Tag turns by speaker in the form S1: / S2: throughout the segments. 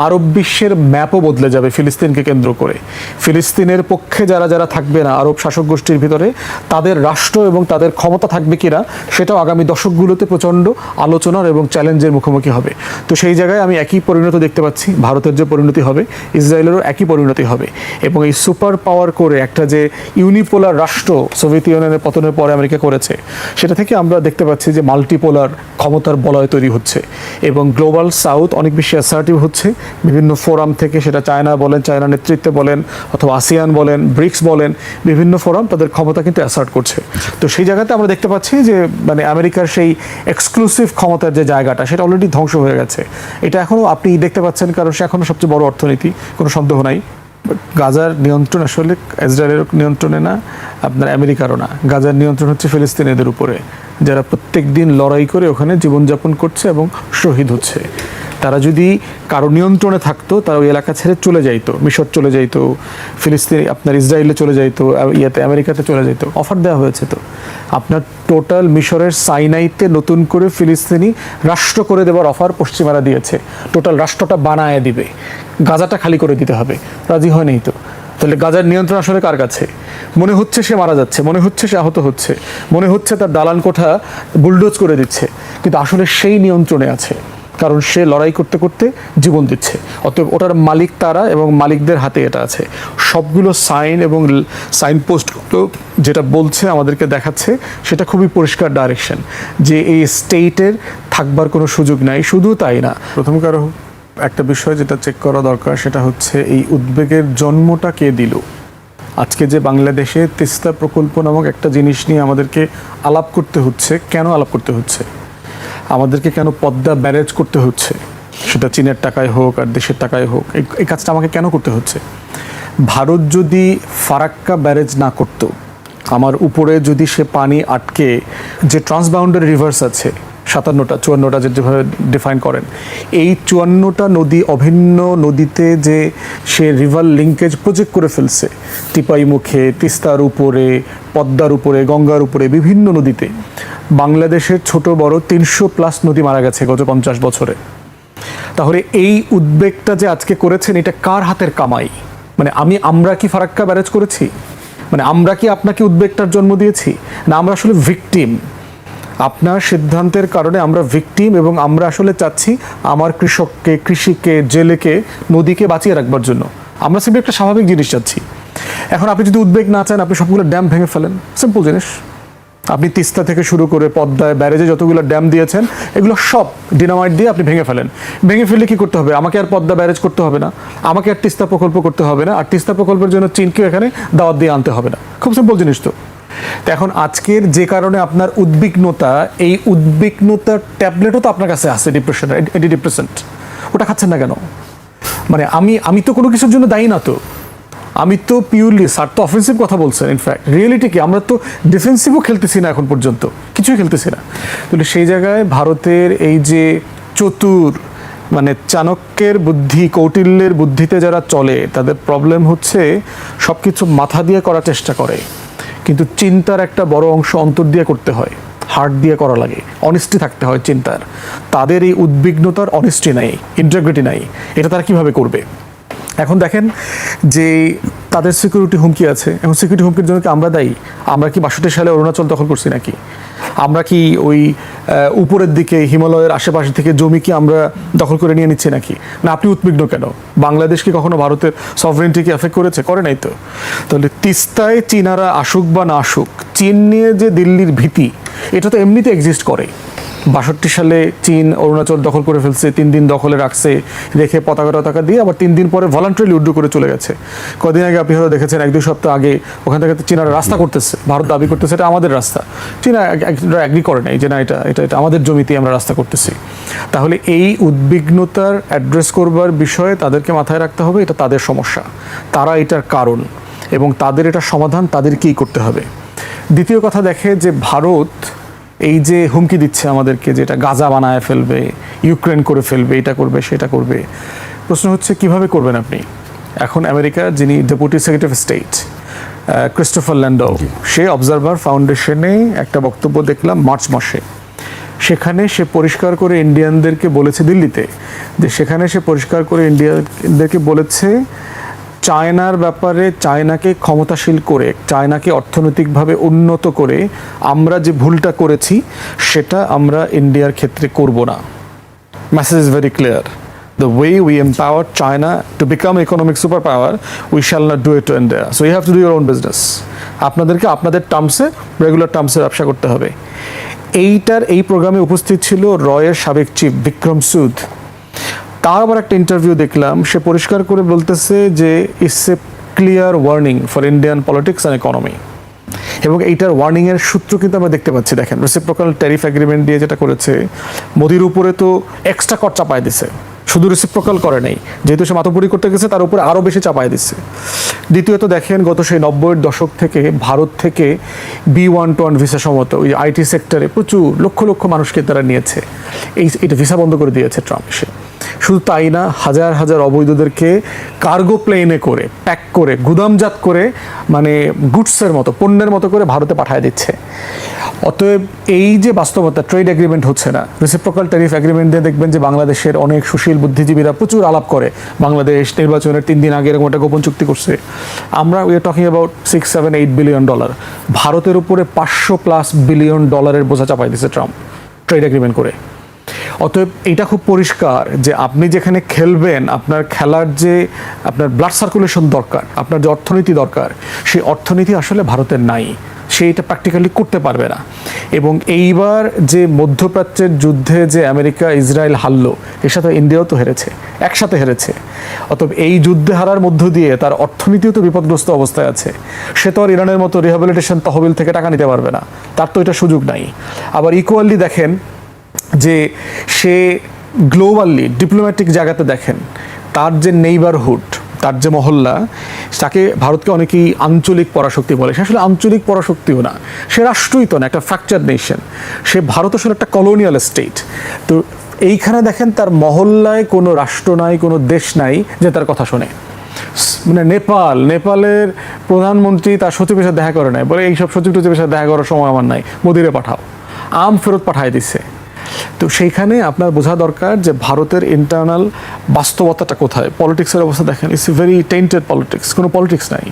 S1: আরব বিশ্বের ম্যাপও বদলে যাবে ফিলিস্তিনকে কেন্দ্র করে। ফিলিস্তিনের পক্ষে যারা যারা থাকবে না আরব শাসক গোষ্ঠীর ভিতরে, তাদের রাষ্ট্র এবং তাদের ক্ষমতা থাকবে কিনা সেটাও আগামী দশকগুলোতে প্রচণ্ড আলোচনার এবং চ্যালেঞ্জের মুখোমুখি হবে। তো সেই জায়গায় আমি একই পরিণতি দেখতে পাচ্ছি, ভারতের যে পরিণতি হবে ইসরায়েলেরও একই পরিণতি হবে। এবং এই সুপার পাওয়ার করে একটা যে ইউনিপোলার রাষ্ট্র সোভিয়েত ইউনিয়নের পতনের পরে আমেরিকা করেছে, সেটা থেকে আমরা দেখতে পাচ্ছি যে মাল্টিপোলার ক্ষমতার বলয় তৈরি হচ্ছে এবং গ্লোবাল সাউথ অনেক বেশি অ্যাসার্টিভ হচ্ছে বিভিন্ন ফোরাম থেকে, সেটা চায়না বলেন, চায়না নেতৃত্বে বলেন, অথবা আসিয়ান বলেন, ব্রিক্স বলেন, বিভিন্ন ফোরাম তাদের ক্ষমতা কিন্তু অ্যাসার্ট করছে। তো সেই জায়গাতে আমরা দেখতে পাচ্ছি যে মানে আমেরিকার সেই এক্সক্লুসিভ ক্ষমতার যে জায়গাটা সেটা অলরেডি ধ্বংস হয়ে গেছে। এটা এখনও আপনি দেখতে পাচ্ছেন, কারণ সে এখনও সবচেয়ে বড় অর্থনীতি, কোনো সন্দেহ নাই। গাজার নিয়ন্ত্রণ আসলে ইসরায়েলের নিয়ন্ত্রণে না, আপনার আমেরিকারও না। গাজার নিয়ন্ত্রণ হচ্ছে ফিলিস্তিনিদের উপরে, যারা প্রত্যেক দিন লড়াই করে ওখানে জীবনযাপন করছে এবং শহীদ হচ্ছে। তারা যদি কারো নিয়ন্ত্রণে থাকতো তারা ওই এলাকা ছেড়ে চলে যাইতো, মিশর চলে যাইতো, ফিলিস্তিন আপনার ইসরায়েলে চলে যাইতো, ইয়াতে আমেরিকাতে চলে যাইতো। অফার দেওয়া হয়েছে তো আপনার টোটাল মিশরের সাইনাইতে নতুন করে ফিলিস্তিনি রাষ্ট্র করে দেওয়ার অফার পশ্চিমারা দিয়েছে। টোটাল রাষ্ট্রটা বানায় দিবে, গাজাটা খালি করে দিতে হবে। রাজি হয় নাই তো। তাহলে গাজার নিয়ন্ত্রণ আসলে কার কাছে? মনে হচ্ছে সে মারা যাচ্ছে, মনে হচ্ছে সে আহত হচ্ছে, মনে হচ্ছে তার দালান কোঠা বুলডোজ করে দিচ্ছে, কিন্তু আসলে সেই নিয়ন্ত্রণে আছে, কারণ সে লড়াই করতে করতে জীবন দিচ্ছে। অতএব ওটার মালিক তারা এবং মালিকদের হাতে এটা আছে। সবগুলো সাইন এবং সাইনপোস্টগুলো যেটা বলছে আমাদেরকে দেখাচ্ছে সেটা খুবই পরিষ্কার ডাইরেকশন যে এই স্টেটের থাকবার কোনো সুযোগ নাই। শুধু তাই না, প্রথম কারো একটা বিষয় যেটা চেক করা দরকার সেটা হচ্ছে এই উদ্বেগের জন্মটা কে দিল। আজকে যে বাংলাদেশে তিস্তা প্রকল্প নামক একটা জিনিস নিয়ে আমাদেরকে আলাপ করতে হচ্ছে, কেন আলাপ করতে হচ্ছে? আমাদেরকে কেন পদ্মা ব্যারেজ করতে হচ্ছে? সেটা চীনের টাকায় হোক আর দেশের টাকায় হোক, এই কাজটা আমাকে কেন করতে হচ্ছে? ভারত যদি ফারাক্কা ব্যারেজ না করতো, আমার উপরে যদি সে পানি আটকে, যে ট্রান্সবাউন্ডারি রিভার্স আছে 57টা 54টা যেভাবে ডিফাইন করেন, এই 54টা নদী অভিন্ন নদীতে যে সে রিভার লিঙ্কেজ প্রজেক্ট করে ফেলছে, টিপাই মুখে, তিস্তার উপরে, পদ্মার উপরে, গঙ্গার উপরে, বিভিন্ন নদীতে বাংলাদেশের ছোট বড় 300+ নদী মারা গেছে গত 50 বছরে। তাহলে এই উদ্বেগটা যে আজকে করেছেন এটা কার হাতের কামাই? মানে আমরা কি ফারাক্কা ব্যারেজ করেছি? মানে আমরা কি আপনাকে উদ্বেগটার জন্ম দিয়েছি? না, আমরা আসলে ভিকটিম। আপনার সিদ্ধান্তের কারণে আমরা ভিকটিম এবং আমরা আসলে চাচ্ছি আমার কৃষককে, কৃষিকে, জেলেকে, নদীকে বাঁচিয়ে রাখবার জন্য আমরা সিম্পলি একটা স্বাভাবিক জিনিস চাচ্ছি। এখন আপনি যদি উদ্বেগ না চান, আপনি সবগুলো ড্যাম ভেঙে ফেলেন, সিম্পল জিনিস। আপনি তিস্তা থেকে শুরু করে পদ্মায় ব্যারেজে যতগুলো ড্যাম দিয়েছেন এগুলো সব ডিনামাইট দিয়ে আপনি ভেঙে ফেলেন। ভেঙে ফেললে কি করতে হবে? আমাকে আর পদ্মা ব্যারেজ করতে হবে না, আমাকে আর তিস্তা প্রকল্প করতে হবে না, আর তিস্তা প্রকল্পের জন্য চীনকেও এখানে দাওয়াত দিয়ে আনতে হবে না। খুব সিম্পল জিনিস তো। এখন আজকের যে কারণে আপনার উদ্বিগ্নতা, এই উদ্বিগ্নতার ট্যাবলেটও তো আপনার কাছে আছে, ডিপ্রেশন, অ্যান্টিডিপ্রেসেন্ট। ওটা খাচ্ছেন না কেন? মানে আমি তো কোনো কিছুর জন্য দায়ী না তো। আমি তো পিওরলি স্যার তো অফেন্সিভ কথা বলছেন। ইনফ্যাক্ট রিয়েলিটি কি, আমরা তো ডিফেন্সিভও খেলতেছি না এখন পর্যন্ত, কিছুই খেলতেছি না। তাহলে সেই জায়গায় ভারতের এই যে চতুর, মানে চাণক্যের বুদ্ধি, কৌটিল্যের বুদ্ধিতে যারা চলে, তাদের প্রবলেম হচ্ছে সব কিছু মাথা দিয়ে করার চেষ্টা করে, কিন্তু চিন্তার একটা বড় অংশ অন্তর দিয়ে করতে হয়, হার্ট দিয়ে করা লাগে, অনেস্টি থাকতে হয় চিন্তার। তাদের এই উদ্বিগ্নতার অনেস্টি নাই, ইন্টিগ্রিটি নাই। এটা তারা কিভাবে করবে? এখন দেখেন যে তাদের সিকিউরিটি হুমকি আছে। এখন সিকিউরিটি হুমকির জন্য কি আমরা দায়ী? আমরা কি 62 সালে অরুণাচল দখল করছি নাকি? আমরা কি ওই উপরের দিকে হিমালয়ের আশেপাশে থেকে জমি কি আমরা দখল করে নিয়ে নিচ্ছি নাকি? না, আপনি উদ্বিগ্ন কেন? বাংলাদেশ কি কখনো ভারতের সভরেন্টিকে এফেক্ট করেছে? করে নাই তো। তাহলে তিস্তায় চীনারা আসুক বা না আসুক, চীন নিয়ে যে দিল্লির ভীতি, এটা তো এমনিতে এক্সিস্ট করে। 62 সালে চীন অরুণাচল দখল করে ফেলছে, 3 দিন দখলে রাখছে, রেখে পতাকা দিয়ে আবার 3 দিন পরে ভলান্টারিলি উইথড্র করে চলে গেছে। কদিন আগে আপনি হয়তো দেখেছেন, 1-2 সপ্তাহ আগে ওখান থেকে চীনারা রাস্তা করতেছে, ভারত দাবি করতেছে এটা আমাদের রাস্তা। চীনা অ্যাগ্রি করে নাই যে না, এটা আমাদের জমিতে আমরা রাস্তা করতেছি। তাহলে এই উদ্বিগ্নতার অ্যাড্রেস করবার বিষয়ে তাদেরকে মাথায় রাখতে হবে, এটা তাদের সমস্যা, তারা এটার কারণ, এবং তাদের এটা সমাধান তাদেরকেই করতে হবে। দ্বিতীয় কথা দেখে যে ভারত এই যে হুমকি দিচ্ছে আমাদেরকে যে এটা গাজা বানায় ফেলবে, ইউক্রেন করে ফেলবে, এটা করবে, সেটা করবে। প্রশ্ন হচ্ছে কিভাবে করবেন আপনি? এখন আমেরিকা যিনি deputy secretary of state Christopher Landau, সে অবজারভার ফাউন্ডেশনে একটা বক্তব্য দেখলাম মার্চ মাসে। সেখানে সে পরিষ্কার করে ইন্ডিয়ানদেরকে বলেছে, দিল্লিতে, যে সেখানে সে পরিষ্কার করে ইন্ডিয়ানদেরকে বলেছে চায়নার ব্যাপারে, চায়নাকে ক্ষমতাশীল করে, চায়নাকে অর্থনৈতিকভাবে উন্নত করে আমরা যে ভুলটা করেছি সেটা আমরা ইন্ডিয়ার ক্ষেত্রে করব না। Message is very clear. The way we empower China to become economic superpower, we shall not do it to India. So you have to do your own business. আপনাদেরকে আপনাদের টার্মসে, রেগুলার টার্মসে ব্যবসা করতে হবে। এই প্রোগ্রামে উপস্থিত ছিল রয়ের সাবেক চিফ বিক্রম সুদ। তার আবার একটা ইন্টারভিউ দেখলাম, সে পরিষ্কার করে বলতেছে যে it's a clear warning for Indian politics and economy. এবং এইটার ওয়ার্নিংয়ের সূত্র কিন্তু আমরা দেখতে পাচ্ছি। দেখেন, রেসিপ্রোকাল ট্যারিফ এগ্রিমেন্ট দিয়ে যেটা করেছে, মোদির উপরে তো এক্সট্রা কর চাপায় দিছে, শুধু রেসিপ্রোকাল করে নেই, যেহেতু সে মাতব্বরি করতে গেছে তার উপরে আরও বেশি চাপায় দিচ্ছে। দ্বিতীয়ত দেখেন, গত সেই 90-এর দশক থেকে ভারত থেকে B121 ভিসা সমত ওই আইটি সেক্টরে প্রচুর লক্ষ লক্ষ মানুষকে তারা নিয়েছে। এটা ভিসা বন্ধ করে দিয়েছে ট্রাম্প এসে। শুধু তাই না, হাজার হাজার অবৈধদেরকে কার্গো প্লেনে করে, প্যাক করে, গুদামজাত করে, মানে গুডসের মতো, পণ্যের মতো করে ভারতে পাঠিয়ে দিচ্ছে। অতএব এই যে বাস্তবতা, ট্রেড এগ্রিমেন্ট হচ্ছে না, রেসিপ্রোকাল ট্যারিফ এগ্রিমেন্ট দিয়ে দেখবেন যে বাংলাদেশের অনেক সুশীল বুদ্ধিজীবীরা প্রচুর আলাপ করে, বাংলাদেশ নির্বাচনের 3 দিন আগে এরকম একটা গোপন চুক্তি করছে। আমরা we are talking about $6-7-8 billion. ভারতের উপরে $500+ বিলিয়ন বোঝা চাপাই দিচ্ছে ট্রাম্প ট্রেড এগ্রিমেন্ট করে। অতএব এটা খুব পরিষ্কার যে আপনি যেখানে খেলবেন, আপনার খেলার যে আপনার ব্লাড সার্কুলেশন দরকার, আপনার যে অর্থনীতি দরকার, সেই অর্থনীতি আসলে ভারতের নাই, সে এটা প্র্যাকটিক্যালি করতে পারবে না। এবং এইবার যে মধ্যপ্রাচ্যের যুদ্ধে যে আমেরিকা ইসরায়েল হারলো, এর সাথে ইন্ডিয়াও তো হেরেছে, একসাথে হেরেছে। অতএব এই যুদ্ধে হারার মধ্য দিয়ে তার অর্থনীতিও তো বিপদগ্রস্ত অবস্থায় আছে। সে তো আর ইরানের মতো রিহ্যাবিলিটেশন তহবিল থেকে টাকা নিতে পারবে না, তার তো এটা সুযোগ নাই। আবার ইকুয়ালি দেখেন যে সে গ্লোবালি ডিপ্লোম্যাটিক জায়গাতে দেখেন তার যে নেইবারহুড, তার যে মহল্লা, তাকে ভারতকে অনেকেই আঞ্চলিক পরাশক্তি বলে। সে আসলে আঞ্চলিক পরাশক্তিও না, সে রাষ্ট্রই তো না, একটা ফ্র্যাকচার নেশন। সে ভারত আসলে একটা কলোনিয়াল স্টেট। তো এইখানে দেখেন তার মহল্লায় কোনো রাষ্ট্র নাই, কোনো দেশ নাই যে তার কথা শোনে। মানে নেপালের প্রধানমন্ত্রী তার সচিবের সাথে দেখা করে নাই, বলে এইসব সচিবের সাথে দেখা করার সময় আমার নাই, মোদিরে পাঠাও, ফেরত পাঠায় দিচ্ছে। তো সেইখানে আপনার বোঝা দরকার যে ভারতের ইন্টারনাল বাস্তবতাটা কোথায়। পলিটিক্সের অবস্থা দেখেন, it's a very tainted politics, কোনো পলিটিক্স নাই।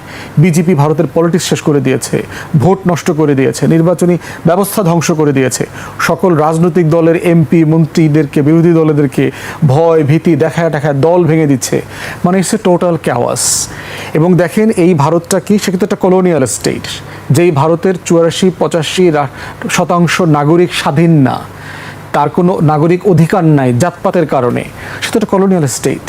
S1: বিজেপি ভারতের পলিটিক্স শেষ করে দিয়েছে, ভোট নষ্ট করে দিয়েছে, নির্বাচনী ব্যবস্থা ধ্বংস করে দিয়েছে, সকল রাজনৈতিক দলের এমপি মন্ত্রীদেরকে, বিরোধী দলেদেরকে ভয় ভীতি দেখায় দল ভেঙে দিচ্ছে। মানে ইটস এ টোটাল ক্যাওয়াস। এবং দেখেন এই ভারতটা কি, সে কিন্তু একটা কলোনিয়াল স্টেট, যেই ভারতের 84-85% নাগরিক স্বাধীন না, তার কোনো নাগরিক অধিকার নাই জাতপাতের কারণে। সেটা একটা কলোনিয়াল স্টেট।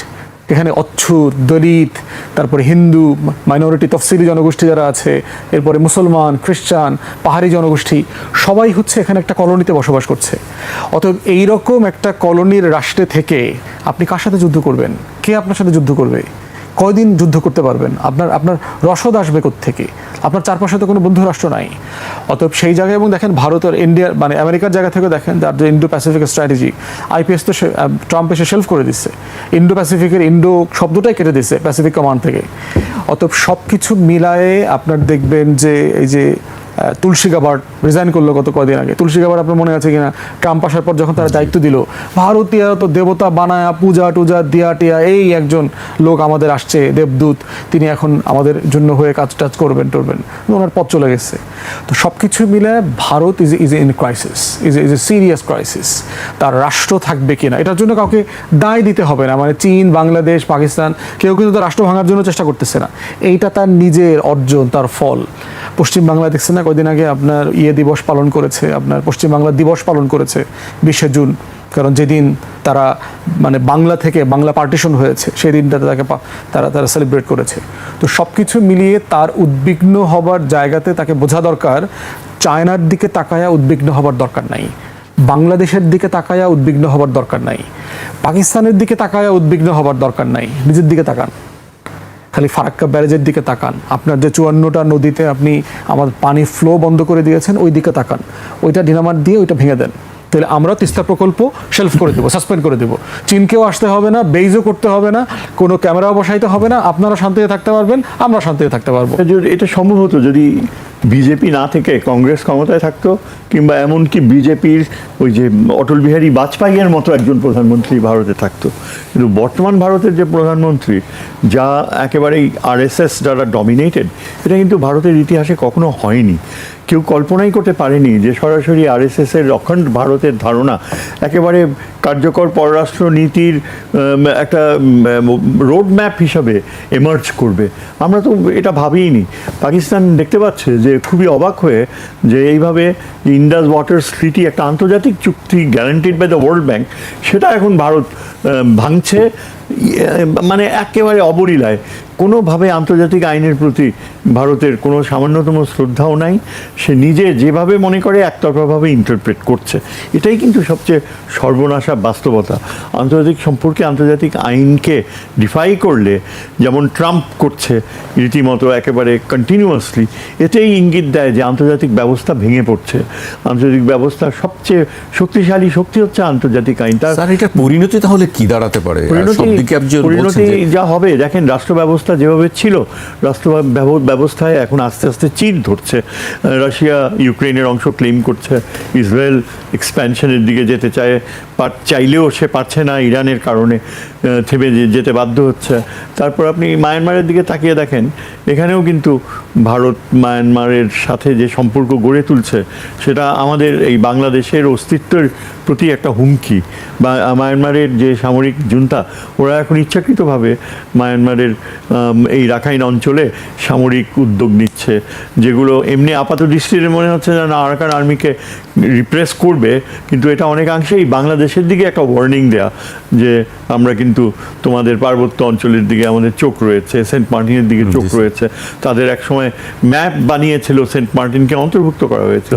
S1: এখানে অচ্ছুত, দলিত, তারপরে হিন্দু মাইনরিটি, তফসিলি জনগোষ্ঠী যারা আছে, এরপরে মুসলমান, খ্রিস্টান, পাহাড়ি জনগোষ্ঠী, সবাই হচ্ছে এখানে একটা কলোনিতে বসবাস করছে। অতএব এইরকম একটা কলোনির রাষ্ট্রে থেকে আপনি কার সাথে যুদ্ধ করবেন? কে আপনার সাথে যুদ্ধ করবে? কয়দিন যুদ্ধ করতে পারবেন? আপনার রসদ আসবে কোত্থেকে? আপনার চারপাশে তো কোনো বন্ধু রাষ্ট্র নাই। অতএব সেই জায়গায়, এবং দেখেন ভারতের, ইন্ডিয়ার, মানে আমেরিকার জায়গা থেকে দেখেন যার যে ইন্ডো প্যাসিফিক স্ট্র্যাটেজি, আইপিএস তো ট্রাম্প এসে শেলফ করে দিচ্ছে, ইন্ডো প্যাসিফিকের ইন্ডো শব্দটাই কেটে দিচ্ছে প্যাসিফিক কমান্ড থেকে। অতএব সব কিছু মিলায়ে আপনার দেখবেন যে এই যে তুলসী গাবার্ড রিজাইন করলো গত কদিন আগে। তুলসী গাবার্ড আপনার মনে আছে কিনা, ট্রাম্প আসার পর যখন তারা দায়িত্ব দিল, ভারতীয় তো দেবতা বানায়া, পূজা টুজা দিয়া টিয়া, এই একজন লোক আমাদের আসছে দেবদূত, তিনি এখন আমাদের জন্য হয়ে কাজ টাজ করবেন টরবেন, ওনার পথ চলে গেছে। তো সব কিছু মিলে Bharat is in crisis, is a serious crisis. তার রাষ্ট্র থাকবে কিনা এটার জন্য কাউকে দায় দিতে হবে না। মানে চীন, বাংলাদেশ, পাকিস্তান কেউ কিন্তু তার রাষ্ট্র ভাঙার জন্য চেষ্টা করতেছে না, এইটা তার নিজের অর্জন, তার ফল। পশ্চিম বাংলা দেখছে না, কয়দিন আগে আপনার দিবস পালন করেছে, আপনার পশ্চিম বাংলা দিবস পালন করেছে 20শে জুন, কারণ যেদিন তারা মানে বাংলা থেকে বাংলা পার্টিশন হয়েছে সেই দিনটাতে তারা সেলিব্রেট করেছে। তো সব কিছু মিলিয়ে তার উদ্বিগ্ন হবার জায়গাতে তাকে বোঝা দরকার, চায়নার দিকে তাকায়া উদ্বিগ্ন হবার দরকার নাই, বাংলাদেশের দিকে তাকায়া উদ্বিগ্ন হবার দরকার নাই, পাকিস্তানের দিকে তাকায়া উদ্বিগ্ন হবার দরকার নাই। নিজের দিকে তাকান, খালি ফারাক্কা ব্যারেজের দিকে তাকান। আপনার যে 54টা নদীতে আপনি আমার পানি ফ্লো বন্ধ করে দিয়েছেন, ওই দিকে তাকান, ওইটা ডিনামার দিয়ে ওইটা ভেঙে দেন। তাহলে আমরা তিস্তা প্রকল্প শেলফ করে দেবো, সাসপেন্ড করে দেবো। চীনকেও আসতে হবে না, বেইজও করতে হবে না, কোনো ক্যামেরাও বসাইতে হবে না, আপনারা শান্তিতে থাকতে পারবেন, আমরা শান্তিতে থাকতে পারবো।
S2: এটা সম্ভব হতো যদি বিজেপি না থেকে কংগ্রেস ক্ষমতায় থাকতো, কিংবা এমনকি বিজেপির ওই যে অটল বিহারী বাজপেয়ীর মতো একজন প্রধানমন্ত্রী ভারতে থাকতো। কিন্তু বর্তমান ভারতের যে প্রধানমন্ত্রী, যা একেবারেই আরএসএস দ্বারা ডমিনেটেড, এটা কিন্তু ভারতের ইতিহাসে কখনো হয়নি। কেউ কল্পনাই করতে পারেনি যে সরাসরি আরএসএসের অখণ্ড ভারতের ধারণা একেবারে কার্যকর পররাষ্ট্র নীতির একটা রোড ম্যাপ হিসাবে এমার্জ করবে। আমরা তো এটা ভাবিনি। পাকিস্তান দেখতে পাচ্ছে যে খুবই অবাক হয়ে যে এইভাবে ইন্ডাস ওয়াটার ট্রিটি, একটা আন্তর্জাতিক চুক্তি guaranteed by the world bank, সেটা এখন ভারত ভাঙছে, মানে একেবারে অবলীলায়। কোনোভাবে আন্তর্জাতিক আইনের প্রতি ভারতের কোনো সামান্যতম শ্রদ্ধাও নাই। সে নিজে যেভাবে মনে করে একতরফাভাবে ইন্টারপ্রেট করছে। এটাই কিন্তু সবচেয়ে সর্বনাশা বাস্তবতা। আন্তর্জাতিক সম্পর্কে আন্তর্জাতিক আইনকে ডিফাই করলে, যেমন ট্রাম্প করছে রীতিমতো একেবারে কন্টিনিউয়াসলি, এটাই ইঙ্গিত দেয় যে আন্তর্জাতিক ব্যবস্থা ভেঙে পড়ছে। আন্তর্জাতিক ব্যবস্থার সবচেয়ে শক্তিশালী শক্তি হচ্ছে আন্তর্জাতিক আইন।
S3: স্যার, এটা পরিণতি তাহলে কি দাঁড়াতে পারে?
S2: পরিণতি যা হবে দেখেন, রাষ্ট্র ব্যবস্থা যেভাবে ছিল, রাষ্ট্র ব্যবস্থায় এখন আস্তে আস্তে চির ধরছে। রাশিয়া ইউক্রেনের অংশ ক্লেম করছে, ইসরায়েল এক্সপ্যানশনের দিকে যেতে চাইলেও সে পারছে না, ইরানের কারণে থেমে যেতে বাধ্য হচ্ছে। তারপর আপনি মায়ানমারের দিকে তাকিয়ে দেখেন, এখানেও কিন্তু ভারত মায়ানমারের সাথে যে সম্পর্ক গড়ে তুলছে, সেটা আমাদের এই বাংলাদেশের অস্তিত্বের প্রতি একটা হুমকি। বা মায়ানমারের যে সামরিক জুন্তা, ওরা এখন ইচ্ছাকৃতভাবে মায়ানমারের এই রাখাইন অঞ্চলে সামরিক উদ্যোগ নিচ্ছে, যেগুলো এমনি আপাত দৃষ্টিতে মনে হচ্ছে যে না, আরাকান আর্মিকে রিপ্রেস করবে, কিন্তু এটা অনেকাংশেই বাংলাদেশের দিকে একটা ওয়ার্নিং দেয়া যে আমরা কিন্তু তোমাদের পার্বত্য অঞ্চলের দিকে আমাদের চোখ রয়েছে, সেন্ট মার্টিনের দিকে চোখ রয়েছে। তাদের একসময় ম্যাপ বানিয়েছিল, সেন্ট মার্টিনকে অন্তর্ভুক্ত করা হয়েছিল।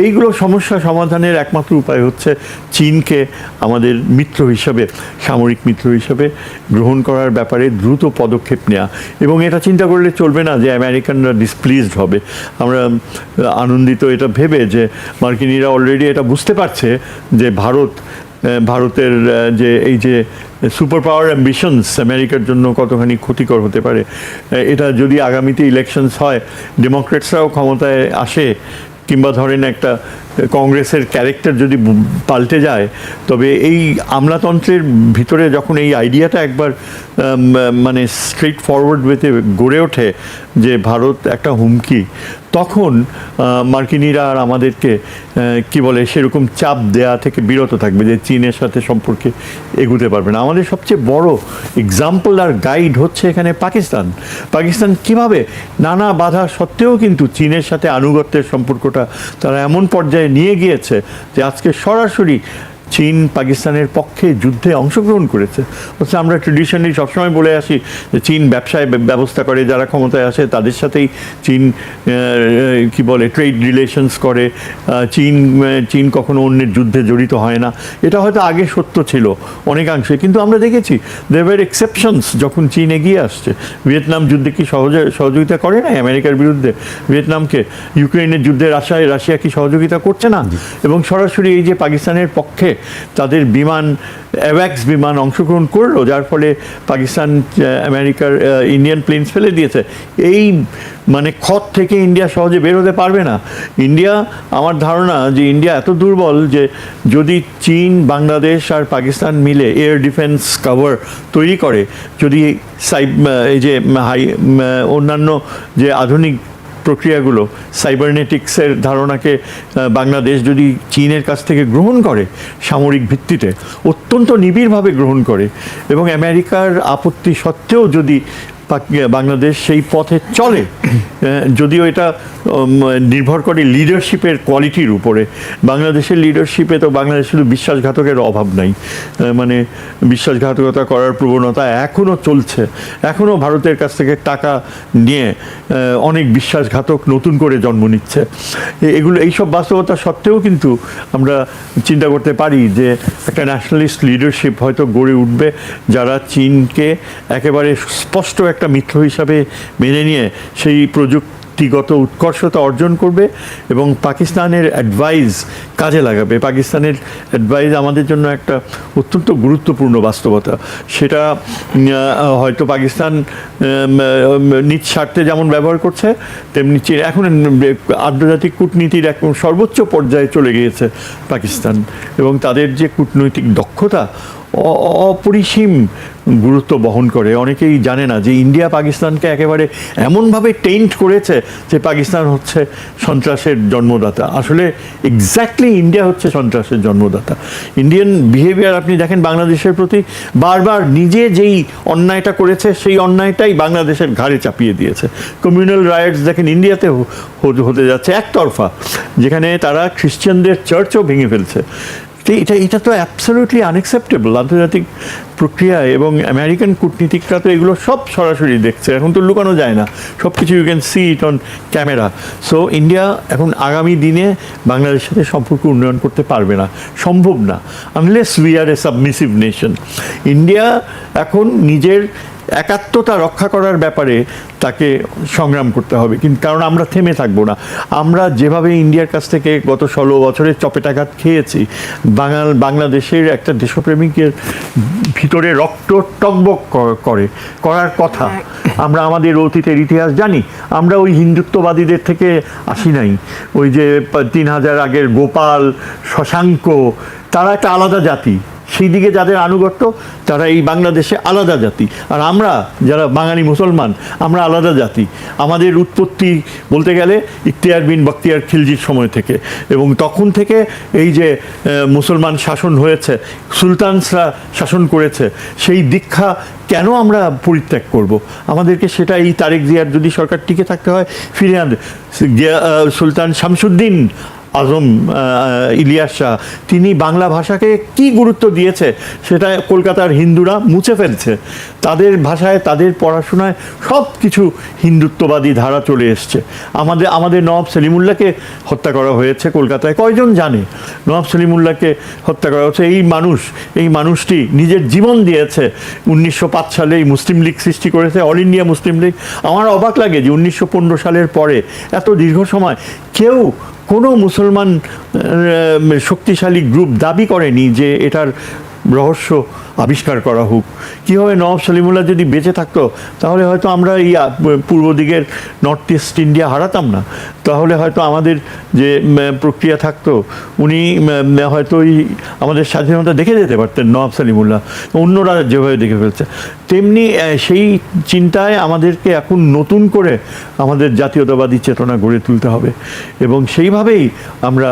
S2: এইগুলো সমস্যা সমাধানের একমাত্র উপায় হচ্ছে চীনকে আমাদের মিত্র হিসাবে, সামরিক মিত্র হিসাবে গ্রহণ করার ব্যাপারে দ্রুত পদক্ষেপ নেওয়া। এবং এটা চিন্তা করলে চলবে না যে আমেরিকানরা ডিসপ্লিজড হবে। আমরা আনন্দিত এটা ভেবে যে মার্কিনিরা অলরেডি এটা বুঝতে পারছে যে ভারতের যে এই যে সুপার পাওয়ার অ্যাম্বিশনস আমেরিকার জন্য কতখানি ক্ষতিকর হতে পারে। এটা যদি আগামীতে ইলেকশনস হয়, ডেমোক্রেটসরাও ক্ষমতায় আসে, কিংবা ধরেন একটা কংগ্রেসের ক্যারেক্টার যদি পাল্টে যায়, তবে এই আমলাতন্ত্রের ভিতরে যখন এই আইডিয়াটা একবার মানে স্ট্রেট ফরওয়ার্ড ওয়েতে গড়ে ওঠে যে ভারত একটা হুমকি, তখন মার্কিনিরা আর আমাদেরকে কি বলে সেরকম চাপ দেয়া থেকে বিরত থাকবে যে চীনের সাথে সম্পর্কে এগুতে পারবে না। আমাদের সবচেয়ে বড় এক্সাম্পল আর গাইড হচ্ছে এখানে পাকিস্তান কিভাবে নানা বাধা সত্ত্বেও কিন্তু চীনের সাথে আনুগত্যের সম্পর্কটা তারা এমন পর্যায়ে নিয়ে গিয়েছে যে আজকে সরাসরি চীন পাকিস্তানের পক্ষে যুদ্ধে অংশগ্রহণ করেছে। অথচ আমরা ট্রেডিশনালি সবসময় বলে আসি যে চীন ব্যবসায় ব্যবস্থা করে, যারা ক্ষমতায় আসে তাদের সাথেই চীন কি বলে ট্রেড রিলেশনস করে, চীন কখনো অন্যের যুদ্ধে জড়িত হয় না। এটা হয়তো আগে সত্য ছিল অনেকাংশে, কিন্তু আমরা দেখেছি দেয়ার ওয়্যার এক্সেপশনস যখন চীন এগিয়ে আসছে। ভিয়েতনাম যুদ্ধে কি সহযোগিতা করে না আমেরিকার বিরুদ্ধে ভিয়েতনামকে? ইউক্রেনের যুদ্ধে রাশিয়া কি সহযোগিতা করছে না? এবং সরাসরি এই যে পাকিস্তানের পক্ষে তাদের বিমান, অ্যাওয়াক্স বিমান অংশগ্রহণ করলো, যার ফলে পাকিস্তান আমেরিকার ইন্ডিয়ান প্লেনস ফেলে দিয়েছে। এই মানে ক্ষত থেকে ইন্ডিয়া সহজে বের হতে পারবে না। আমার ধারণা যে ইন্ডিয়া এত দুর্বল যে যদি চীন, বাংলাদেশ আর পাকিস্তান মিলে এয়ার ডিফেন্স কভার তৈরি করে, যদি এই যে অন্যান্য যে আধুনিক প্রক্রিয়াগুলো, সাইবারনেটিক্সের ধারণাকে বাংলাদেশ যদি চীনের কাছ থেকে গ্রহণ করে, সামরিক ভিত্তিতে অত্যন্ত নিবিড়ভাবে গ্রহণ করে, এবং আমেরিকার আপত্তি সত্ত্বেও যদি বাংলাদেশ সেই পথে চলে, যদিও এটা নির্ভর করে লিডারশিপের কোয়ালিটির উপরে। বাংলাদেশের লিডারশিপে তো বাংলাদেশ শুধু বিশ্বাসঘাতকের অভাব নাই, মানে বিশ্বাসঘাতকতা করার প্রবণতা এখনও চলছে। এখনও ভারতের কাছ থেকে টাকা নিয়ে অনেক বিশ্বাসঘাতক নতুন করে জন্ম নিচ্ছে। এইসব বাস্তবতা সত্ত্বেও কিন্তু আমরা চিন্তা করতে পারি যে একটা ন্যাশনালিস্ট লিডারশিপ হয়তো গড়ে উঠবে, যারা চীনকে একেবারে স্পষ্ট একটা মিত্র হিসাবে মেনে নিয়ে সেই প্রযুক্তিগত উৎকর্ষতা অর্জন করবে এবং পাকিস্তানের অ্যাডভাইস কাজে লাগাবে। পাকিস্তানের অ্যাডভাইস আমাদের জন্য একটা অত্যন্ত গুরুত্বপূর্ণ বাস্তবতা। সেটা হয়তো পাকিস্তান নিজ স্বার্থে যেমন ব্যবহার করছে, তেমনি এখন আন্তর্জাতিক কূটনীতির এক সর্বোচ্চ পর্যায়ে চলে গিয়েছে পাকিস্তান, এবং তাদের যে কূটনৈতিক দক্ষতা অপরিসীম গুরুত্ব বহন করে। অনেকেই জানে না যে ইন্ডিয়া পাকিস্তানকে একেবারে এমনভাবে টেন্ট করেছে যে পাকিস্তান হচ্ছে সন্ত্রাসের জন্মদাতা। আসলে এক্স্যাক্টলি ইন্ডিয়া হচ্ছে সন্ত্রাসের জন্মদাতা। ইন্ডিয়ান বিহেভিয়ার আপনি দেখেন বাংলাদেশের প্রতি, বারবার নিজে যেই অন্যায়টা করেছে সেই অন্যায়টাই বাংলাদেশের ঘাড়ে চাপিয়ে দিয়েছে। কমিউনাল রাইটস দেখেন ইন্ডিয়াতে হতে যাচ্ছে একতরফা, যেখানে তারা খ্রিশ্চানদের চার্চও ভেঙে ফেলছে। এটা তো অ্যাবসলিউটলি আনএক্সেপ্টেবল আন্তর্জাতিক প্রক্রিয়ায়, এবং আমেরিকান কূটনীতিকরা তো এগুলো সব সরাসরি দেখছে, এখন তো লুকানো যায় না, সব কিছু you can see it on camera. So India এখন আগামী দিনে বাংলাদেশের সাথে সম্পর্ক উন্নয়ন করতে পারবে না, সম্ভব না, unless we are A submissive nation. India এখন নিজের একাত্মতা রক্ষা করার ব্যাপারে তাকে সংগ্রাম করতে হবে, কিন্তু কারণ আমরা থেমে থাকবো না। আমরা যেভাবে ইন্ডিয়ার কাছ থেকে গত 16 বছরে চপেটাঘাত খেয়েছি, বাংলাদেশের একটা দেশপ্রেমিকের ভিতরে রক্ত টকবক করার কথা। আমরা আমাদের অতীতের ইতিহাস জানি, আমরা ওই হিন্দুত্ববাদীদের থেকে আসি নাই। ওই যে 3000 আগের গোপাল, শশাঙ্ক, তারা একটা আলাদা জাতি, সেই দিকে যাদের আনুগত্য তারা এই বাংলাদেশে আলাদা জাতি, আর আমরা যারা বাঙালি মুসলমান আমরা আলাদা জাতি। আমাদের উৎপত্তি বলতে গেলে ইখতিয়ার বিন বখতিয়ার খিলজির সময় থেকে, এবং তখন থেকে এই যে মুসলমান শাসন হয়েছে, সুলতানসরা শাসন করেছে, সেই দীক্ষা কেন আমরা পরিত্যাগ করব? আমাদেরকে সেটা এই তারেক জিয়ার যদি সরকার টিকে থাকতে হয় ফিরে আনতে। সুলতান শামসুদ্দিন আজম ইলিয়াস শাহ, তিনি বাংলা ভাষাকে কি গুরুত্ব দিয়েছে সেটা কলকাতার হিন্দুরা মুছে ফেলছে। তাদের ভাষায়, তাদের পড়াশোনায় সব কিছু হিন্দুত্ববাদী ধারা চলে এসছে। আমাদের নবাব সলিমুল্লাহকে হত্যা করা হয়েছে কলকাতায়, কয়জন জানে? নবাব সলিমুল্লাহকে হত্যা করা হচ্ছে। এই মানুষটি নিজের জীবন দিয়েছে। 1905 সালে এই মুসলিম লীগ সৃষ্টি করেছে, অল ইন্ডিয়া মুসলিম লীগ। আমার অবাক লাগে যে 1915 সালের পরে এত দীর্ঘ সময় কেউ, কোনো মুসলমান শক্তিশালী গ্রুপ দাবি করেনি যে এটার রহস্য আবিষ্কার করা হোক। কীভাবে নবাব সলিমুল্লাহ যদি বেঁচে থাকতো তাহলে হয়তো আমরা এই পূর্ব দিকের নর্থ ইস্ট ইন্ডিয়া হারাতাম না, তাহলে হয়তো আমাদের যে প্রক্রিয়া থাকতো উনি হয়তো ওই আমাদের স্বাধীনতা দেখে যেতে পারতেন নবাব সলিমুল্লাহ, অন্যরা যেভাবে দেখে ফেলছে। তেমনি সেই চিন্তায় আমাদেরকে এখন নতুন করে আমাদের জাতীয়তাবাদী চেতনা গড়ে তুলতে হবে, এবং সেইভাবেই আমরা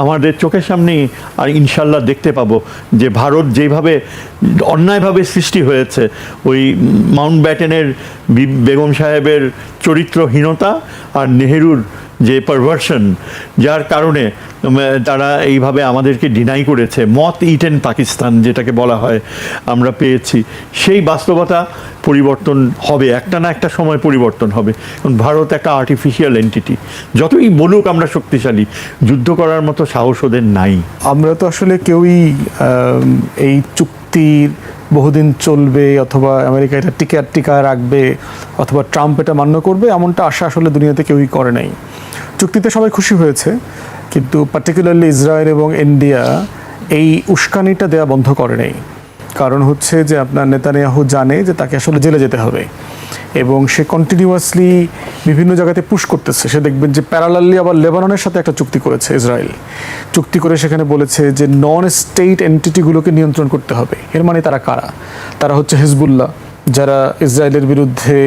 S2: আমাদের চোখের সামনেই আর ইনশাল্লাহ দেখতে পাবো যে ভারত যেভাবে অন্যায়ভাবে সৃষ্টি হয়েছে, ওই মাউন্ট ব্যাটেনের বেগম সাহেবের চরিত্রহীনতা আর নেহেরুর যে পারভার্সন, যার কারণে তারা এইভাবে আমাদেরকে ডিনাই করেছে, মত ইটেন পাকিস্তান যেটাকে বলা হয়, আমরা পেয়েছি। সেই বাস্তবতা পরিবর্তন হবে, একটা না একটা সময় পরিবর্তন হবে। কারণ ভারত একটা আর্টিফিশিয়াল এন্টিটি, যতই বলুক আমরা শক্তিশালী, যুদ্ধ করার মতো সাহস ওদের নাই।
S1: আমরা তো আসলে কেউই এই চুক্তির বহুদিন চলবে অথবা আমেরিকা এটা টিকা রাখবে অথবা ট্রাম্প এটা মান্য করবে এমনটা আশা আসলে দুনিয়াতে কেউই করে নাই। চুক্তিতে সবাই খুশি হয়েছে, কিন্তু পার্টিকুলারলি ইসরায়েল এবং ইন্ডিয়া এই উস্কানিটা দেওয়া বন্ধ করে নেই। কারণ হচ্ছে যে আপনার নেতানিয়াহু জানে যে তাকে আসলে জেলে যেতে হবে, এবং সে কন্টিনিউয়াসলি বিভিন্ন জায়গাতে পুশ করতেছে। সে দেখবেন যে প্যারালালি আবার লেবাননের সাথে একটা চুক্তি করেছে ইসরায়েল, চুক্তি করে সেখানে বলেছে যে নন স্টেট এন্টিটিগুলোকে নিয়ন্ত্রণ করতে হবে। এর মানে তারা কারা? তারা হচ্ছে হিজবুল্লাহ, যারা ইসরায়েলের বিরুদ্ধে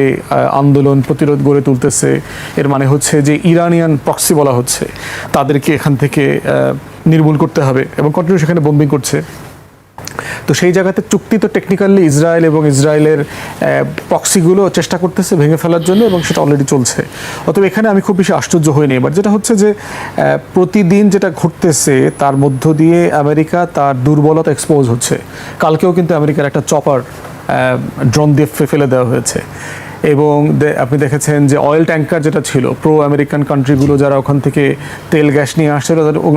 S1: আন্দোলন প্রতিরোধ গড়ে তুলতেছে। এর মানে হচ্ছে যে ইরানিয়ান প্রক্সি বলা হচ্ছে, তাদেরকে এখান থেকে নির্মূল করতে হবে, এবং কন্টিনিউ সেখানে বোম্বিং করছে। তো সেই জায়গাতে চুক্তি তো টেকনিক্যালি ইসরায়েল এবং ইসরায়েলের প্রক্সিগুলো চেষ্টা করতেছে ভেঙে ফেলার জন্য, এবং সেটা অলরেডি চলছে। অতএব এখানে আমি খুব বেশি আশ্চর্য হইনি। এবার যেটা হচ্ছে যে প্রতিদিন যেটা ঘটতেছে তার মধ্য দিয়ে আমেরিকা তার দুর্বলতা এক্সপোজ হচ্ছে। কালকেও কিন্তু আমেরিকার একটা চপার ড্রোন দিয়ে ফেলে দেওয়া হয়েছে, এবং আপনি দেখেছেন যে অয়েল ট্যাঙ্কার যেটা ছিল, প্রো আমেরিকান কান্ট্রিগুলো যারা ওখান থেকে তেল গ্যাস নিয়ে আসছে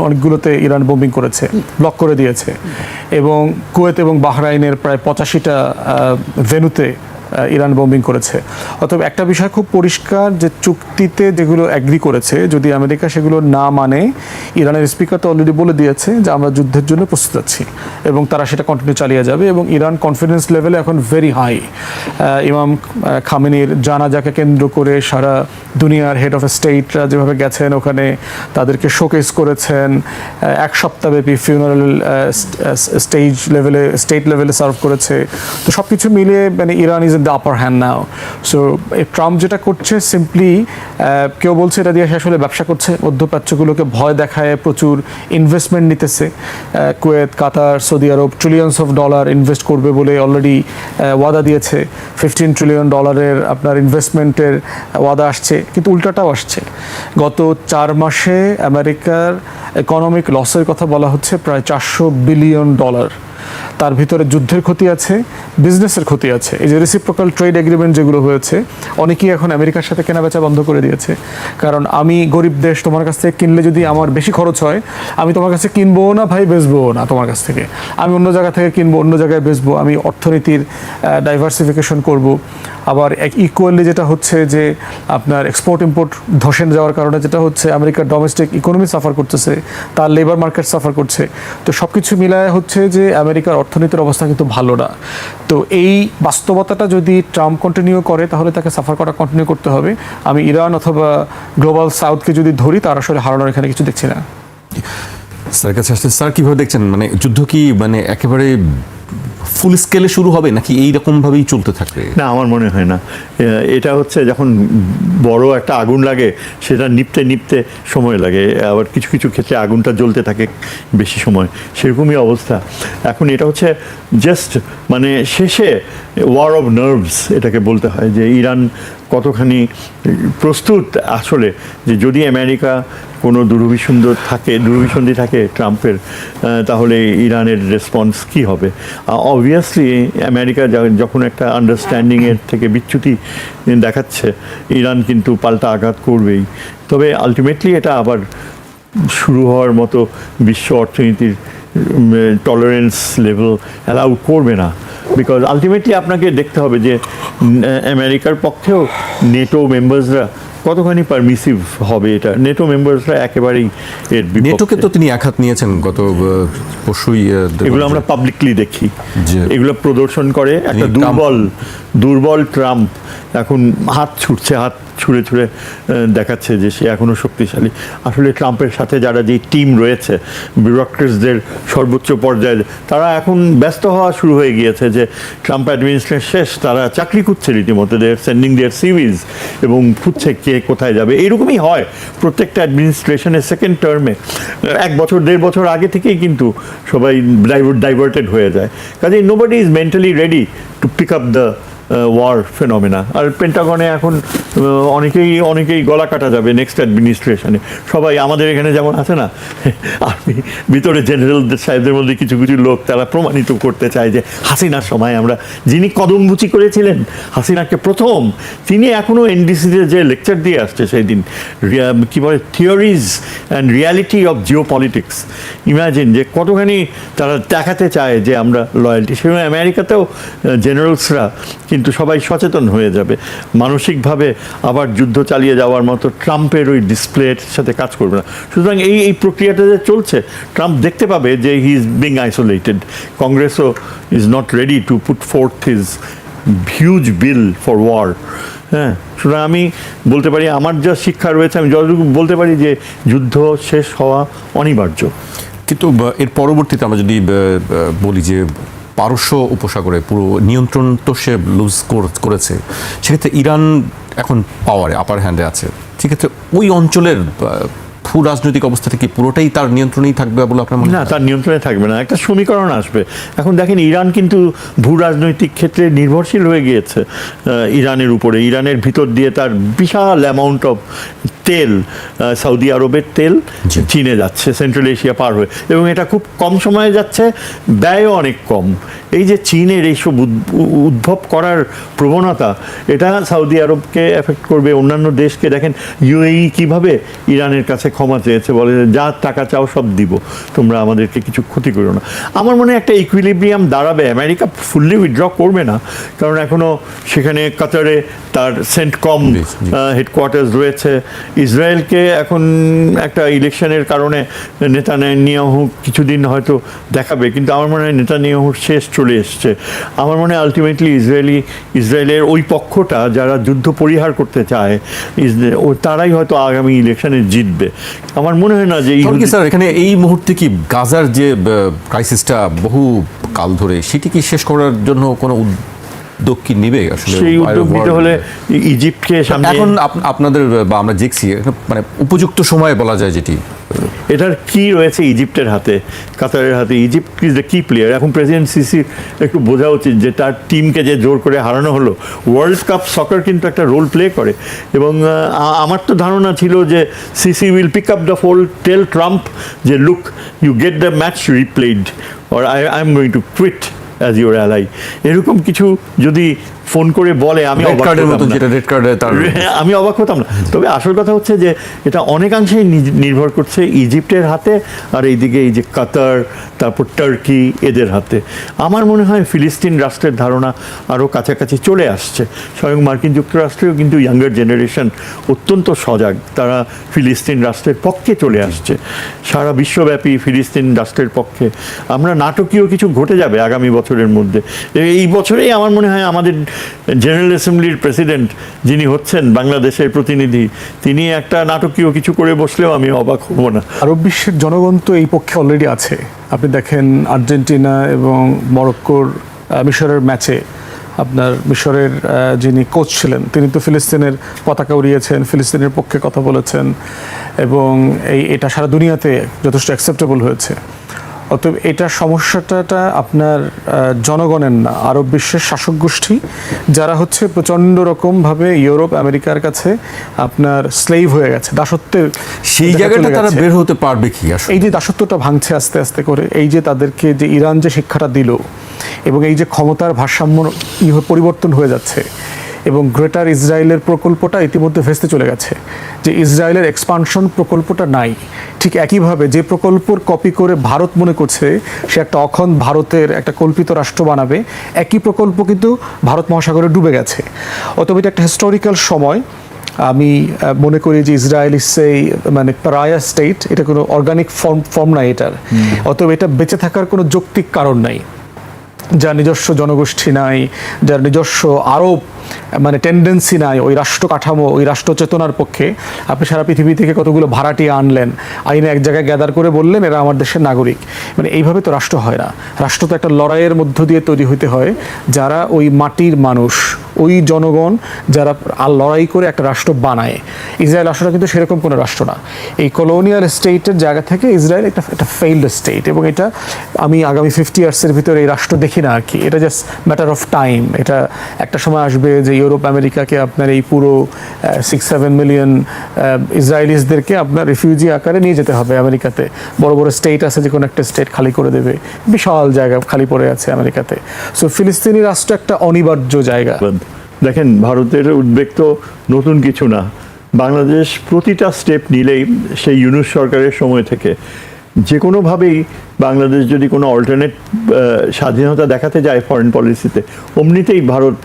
S1: অনেকগুলোতে ইরান বোম্বিং করেছে, ব্লক করে দিয়েছে। এবং কুয়েত এবং বাহরাইনের প্রায় 85টা ভেন্যুতে ইরান বোম্বিং করেছে। অতএব একটা বিষয় খুব পরিষ্কার যে চুক্তিতে যেগুলো অ্যাগ্রি করেছে যদি আমেরিকা সেগুলো না মানে, ইরানের স্পিকার তো অলরেডি বলে দিয়েছে যে আমরা যুদ্ধের জন্য প্রস্তুত আছি এবং তারা সেটা কন্টিনিউ চালিয়ে যাবে এবং ইরান কনফিডেন্স লেভেলে এখন ভেরি হাই। ইমাম খামেনির জানাজাকে কেন্দ্র করে সারা দুনিয়ার হেড অফ স্টেটরা যেভাবে গেছেন ওখানে তাদেরকে শোকেস করেছেন, এক সপ্তাহব্যাপী ফিউনারাল স্টেট লেভেলে সার্ভ করেছে। তো সব কিছু মিলিয়ে মানে Iran is in the upper hand now. So Trump যেটা করছে সিম্পলি, কেউ বলছে এটা দিয়ে সে আসলে ব্যবসা করছে, মধ্যপ্রাচ্যগুলোকে ভয় দেখায় প্রচুর ইনভেস্টমেন্ট নিতেছে। Kuwait, Qatar, Saudi Arab trillions of dollar invest করবে বলে অলরেডি ওয়াদা দিয়েছে। $15 ট্রিলিয়ন আপনার ইনভেস্টমেন্টের ওয়াদা আসছে, কিন্তু উল্টাটাও আসছে। গত 4 মাসে আমেরিকার ইকোনমিক লসের কথা বলা হচ্ছে প্রায় $400 বিলিয়ন। তার ভিতরে যুদ্ধের ক্ষতি আছে, বিজনেসের ক্ষতি আছে। এই যে রেসিপ্রোকাল ট্রেড এগ্রিমেন্ট যেগুলো হয়েছে, অনেকেই এখন আমেরিকার সাথে কেনাবেচা বন্ধ করে দিয়েছে। কারণ আমি গরিব দেশ, তোমার কাছ থেকে কিনলে যদি আমার বেশি খরচ হয়, আমি তোমার কাছে কিনবো না ভাই, বেচবো না তোমার কাছ থেকে, আমি অন্য জায়গা থেকে কিনবো, অন্য জায়গায় বেচবো। আমি অর্থনীতির ডাইভার্সিফিকেশন করব। আবার ইকুয়ালি যেটা হচ্ছে যে আপনার এক্সপোর্ট ইম্পোর্ট ধসে যাওয়ার কারণে যেটা হচ্ছে আমেরিকার ডোমেস্টিক ইকোনমি সাফার করতেছে, তার লেবার মার্কেট সাফার করছে। তো সব কিছু মিলায় হচ্ছে যে আমেরিকার অর্থনীতির অবস্থা কিন্তু ভালো না। তো এই বাস্তবতাটা যদি ট্রাম্প কন্টিনিউ করে তাহলে তাকে সাফার করা কন্টিনিউ করতে হবে। আমি ইরান অথবা গ্লোবাল সাউথকে যদি ধরি, তার আসলে হারানোর এখানে কিছু দেখছি না।
S3: স্যার কাছে আসলে স্যার কীভাবে দেখছেন, মানে যুদ্ধ কি মানে একেবারে ফুল স্কেলে শুরু হবে নাকি এইরকমভাবেই চলতে থাকবে?
S2: না, আমার মনে হয় না। এটা হচ্ছে যখন বড় একটা আগুন লাগে সেটা নিপতে নিপতে সময় লাগে, আবার কিছু কিছু ক্ষেত্রে আগুনটা জ্বলতে থাকে বেশি সময়, সেরকমই অবস্থা এখন। এটা হচ্ছে জাস্ট মানে শেষে ওয়ার অফ নার্ভস এটাকে বলতে হয়, যে ইরান কতখানি প্রস্তুত আসলে, যে যদি আমেরিকা কোনো দুরভিসন্ধি থাকে ট্রাম্পের, তাহলে ইরানের রেসপন্স কী হবে। অবভিয়াসলি আমেরিকা যখন একটা আন্ডারস্ট্যান্ডিংয়ের থেকে বিচ্যুতি দেখাচ্ছে, ইরান কিন্তু পাল্টা আঘাত করবেই। তবে আলটিমেটলি এটা আবার শুরু হওয়ার মতো বিশ্ব অর্থনীতির টলারেন্স লেভেল অ্যালাউ করবে না। বিকজ আলটিমেটলি আপনাকে দেখতে হবে যে আমেরিকার পক্ষেও নেটো মেম্বার্সরা কতখানি পারমিসিভ হবে। এটা নেটো মেম্বার্সরা একেবারেই এর বিপক্ষে।
S3: নেটোকে তো তিনি আঘাত নিয়েছেন গত পরশুই।
S2: এগুলো আমরা পাবলিকলি দেখি, এগুলো প্রদর্শন করে একটা দুর্বল ট্রাম্প এখন হাত ছুঁড়ে দেখাচ্ছে যে সে এখনও শক্তিশালী। আসলে ট্রাম্পের সাথে যারা যে টিম রয়েছে, বিউরোক্রেটসদের সর্বোচ্চ পর্যায়ে, তারা এখন ব্যস্ত হওয়া শুরু হয়ে গিয়েছে যে ট্রাম্প অ্যাডমিনিস্ট্রেশন শেষ, তারা চাকরি খুঁজছে রীতিমতো, দেয়ার সেন্ডিং দেয়ার সিভিজ এবং খুঁজছে কে কোথায় যাবে। এইরকমই হয় প্রত্যেকটা অ্যাডমিনিস্ট্রেশনের সেকেন্ড টার্মে। 1 বছর 1.5 বছর আগে থেকেই কিন্তু সবাই ডাইভার্টেড হয়ে যায়। কাজেই nobody is mentally ready to pick up the war phenomena. আর পেন্টাগনে এখন অনেকেই গলা কাটা যাবে নেক্সট অ্যাডমিনিস্ট্রেশনে। সবাই আমাদের এখানে যেমন আছে না, আর্মি ভিতরে জেনারেল সাহেবদের মধ্যে কিছু কিছু লোক তারা প্রমাণিত করতে চায় যে হাসিনার সময় আমরা যিনি কদমবুচি করেছিলেন হাসিনাকে প্রথম, তিনি এখনও এনডিসিতে যে লেকচার দিয়ে আসছে সেই দিন, কী বলে, theories and reality of Jio politics. Imagine যে কতখানি তারা দেখাতে চায় যে আমরা লয়্যালটি। সেরকম আমেরিকাতেও জেনারেলসরা কিন্তু সবাই সচেতন হয়ে যাবে মানসিকভাবে, আবার যুদ্ধ চালিয়ে যাওয়ার মতো ট্রাম্পের ওই ডিসপ্লের সাথে কাজ করবে না। সুতরাং এই প্রক্রিয়াটা যে চলছে, ট্রাম্প দেখতে পাবে যে হি ইজ বিং আইসোলেটেড। কংগ্রেসও is not ready to put forth his huge bill for war. হ্যাঁ, সুতরাং আমি বলতে পারি, আমার যা শিক্ষা রয়েছে, আমি যতটুকু বলতে পারি যে যুদ্ধ শেষ হওয়া অনিবার্য।
S3: কিন্তু এর পরবর্তীতে আমরা যদি বলি যে পারস্য উপসাগরে পুরো নিয়ন্ত্রণ তো সে লুজ করেছে, সেক্ষেত্রে ইরান এখন পাওয়ারে আপার হ্যান্ডে আছে, সেক্ষেত্রে ওই অঞ্চলের ভূ রাজনৈতিক অবস্থাটা কি পুরোটাই তার নিয়ন্ত্রণেই থাকবে বলে আপনার মনে হয়?
S2: না, তার নিয়ন্ত্রণে থাকবে না, একটা সমীকরণ আসবে। এখন দেখেন, ইরান কিন্তু ভূ রাজনৈতিক ক্ষেত্রে নির্ভরশীল হয়ে গিয়েছে ইরানের উপরে। ইরানের ভিতর দিয়ে তার বিশাল অ্যামাউন্ট অফ তেল, সৌদি আরবের তেল চীনে যাচ্ছে সেন্ট্রাল এশিয়া পার হয়ে, এবং এটা খুব কম সময়ে যাচ্ছে, ব্যয়ও অনেক কম। এই যে চীনের এইসব উদ্ভব করার প্রবণতা, এটা সৌদি আরবকে এফেক্ট করবে, অন্যান্য দেশকে। দেখেন ইউএই কীভাবে ইরানের কাছে ক্ষমা চেয়েছে, বলে যে যা টাকা চাও সব দিব, তোমরা আমাদেরকে কিছু ক্ষতি করো না। আমার মনে হয় একটা ইকুইলিব্রিয়াম দাঁড়াবে। আমেরিকা ফুললি উইথড্র করবে না, কারণ এখনও সেখানে কাতারে তার সেন্টকম হেডকোয়ার্টার্স রয়েছে। ইসরায়েলকে এখন একটা ইলেকশনের কারণে নেতানিয়াহু কিছুদিন হয়তো দেখাবে, কিন্তু আমার মনে হয় নেতানিয়াহুর শেষ চলে এসছে। আমার মনে হয় আলটিমেটলি ইসরায়েলের ওই পক্ষটা যারা যুদ্ধ পরিহার করতে চায় তারাই হয়তো আগামী ইলেকশনে জিতবে। আমার মনে হয় না যে
S3: স্যার এখানে এই মুহূর্তে কি গাজার যে ক্রাইসিসটা বহু কাল ধরে, সেটি কি শেষ করার জন্য কোনো উদ্যোগ কি নেবে আসলে?
S2: সেই উদ্যোগ নিতে হলে ইজিপ্টকে সামনে,
S3: এখন আপনাদের বা আমরা দেখছি মানে উপযুক্ত সময় বলা যায় যেটি,
S2: এটার কি রয়েছে ইজিপ্টের হাতে, কাতারের হাতে। ইজিপ্ট ইজ দ্য কি প্লেয়ার। এখন প্রেসিডেন্ট সিসি একটু বোঝা উচিত যে তার টিমকে যে জোর করে হারানো হলো, ওয়ার্ল্ড কাপ সকার কিন্তু একটা রোল প্লে করে। এবং আমার তো ধারণা ছিল যে Sisi will pick up the fall, tell Trump যে look, you get the match replayed or I am going to quit as your ally, এরকম কিছু যদি ফোন করে বলে আমি অবাক হতাম না। তবে আসল কথা হচ্ছে যে এটা অনেকাংশেই নির্ভর করছে ইজিপ্টের হাতে, আর এইদিকে এই যে কাতার, তারপর টার্কি, এদের হাতে। আমার মনে হয় ফিলিস্তিন রাষ্ট্রের ধারণা আরও কাছাকাছি চলে আসছে। স্বয়ং মার্কিন যুক্তরাষ্ট্রেও কিন্তু ইয়াঙ্গার জেনারেশন অত্যন্ত সজাগ, তারা ফিলিস্তিন রাষ্ট্রের পক্ষে চলে আসছে। সারা বিশ্বব্যাপী ফিলিস্তিন রাষ্ট্রের পক্ষে আমরা নাটকীয় কিছু ঘটে যাবে আগামী বছরের মধ্যে। এই বছরেই আমার মনে হয় আমাদের জেনারেল অ্যাসেম্বলির প্রেসিডেন্ট যিনি হচ্ছেন বাংলাদেশের প্রতিনিধি, তিনি একটা নাটকীয় কিছু করে বসলেও আমি অবাক হব না।
S1: আরব বিশ্বের জনগণ তো এই পক্ষে অলরেডি আছে। আপনি দেখেন আর্জেন্টিনা এবং মরক্কোর মিশরের ম্যাচে আপনার মিশরের যিনি কোচ ছিলেন তিনি তো ফিলিস্তিনের পতাকা উড়িয়েছেন, ফিলিস্তিনের পক্ষে কথা বলেছেন, এবং এটা সারা দুনিয়াতে যথেষ্ট অ্যাকসেপ্টেবল হয়েছে। অতএব এটা সমস্যাটা আপনার জনগণের না, আরব বিশ্বের শাসক গোষ্ঠী যারা হচ্ছে প্রচণ্ড রকমভাবে ইউরোপ আমেরিকার কাছে আপনার স্লেভ হয়ে গেছে, দাসত্বের
S3: সেই জায়গাটা তারা বের হতে পারবে কি?
S1: এই যে দাসত্বটা ভাঙছে আস্তে আস্তে করে, এই যে তাদেরকে যে ইরান যে শিক্ষাটা দিল, এবং এই যে ক্ষমতার ভারসাম্য পরিবর্তন হয়ে যাচ্ছে, এবং গ্রেটার ইসরায়েলের প্রকল্পটা ইতিমধ্যে ভেস্তে চলে গেছে, যে ইসরায়েলের এক্সপানশন প্রকল্পটা নাই। ঠিক একইভাবে যে প্রকল্পর কপি করে ভারত মনে করছে সে একটা অখণ্ড ভারতের একটা কল্পিত রাষ্ট্র বানাবে, একই প্রকল্প কিন্তু ভারত মহাসাগরে ডুবে গেছে। অতএব এটা একটা হিস্টোরিক্যাল সময়। আমি মনে করি যে ইসরায়েল ইজ এই মানে প্যারায়া স্টেট, এটা কোনো অর্গানিক ফর্ম নাই এটার। অতএব এটা বেঁচে থাকার কোনো যৌক্তিক কারণ নাই। যার নিজস্ব জনগোষ্ঠী নাই, যার নিজস্ব আরব মানে টেন্ডেন্সি নাই ওই রাষ্ট্র কাঠামো, ওই রাষ্ট্র চেতনার পক্ষে, আপনি সারা পৃথিবী থেকে কতগুলো ভাড়াটিয়ে আনলেন, আইনে এক জায়গায় গ্যাদার করে বললেন এরা আমার দেশের নাগরিক। মানে এইভাবে তো রাষ্ট্র হয় না। রাষ্ট্র তো একটা লড়াইয়ের মধ্য দিয়ে তৈরি হতে হয়, যারা ওই মাটির মানুষ, ওই জনগণ যারা লড়াই করে একটা রাষ্ট্র বানায়। ইসরায়েল রাষ্ট্রটা কিন্তু সেরকম কোনো রাষ্ট্র না। এই কলোনিয়াল স্টেটের জায়গা থেকে ইসরায়েল একটা ফেইল্ড স্টেট, এবং এটা আমি আগামী 50 ইয়ার্সের ভিতরে এই রাষ্ট্র দেখি না আর কি। এটা জাস্ট ম্যাটার অফ টাইম। এটা একটা সময় আসবে যে ইউরোপ আমেরিকাকে আপনার এই পুরো 6-7 মিলিয়ন ইসরায়েলিসদেরকে আপনার রিফিউজি আকারে নিয়ে যেতে হবে আমেরিকাতে। বড় বড় স্টেট আছে, যে কোনো একটা স্টেট খালি করে দেবে, বিশাল জায়গা খালি পড়ে আছে আমেরিকাতে। সো ফিলিস্তিনি রাষ্ট্র একটা অনিবার্য জায়গা।
S2: দেখেন, ভারতের উদ্বেগ তো নতুন কিছু না। বাংলাদেশ প্রতিটা স্টেপ নিলেই সেই ইউনূস সরকারের সময় থেকে যে কোনোভাবেই বাংলাদেশ যদি কোনো অল্টারনেট স্বাধীনতা দেখাতে যায় ফরেন পলিসিতে, অমনিতেই ভারত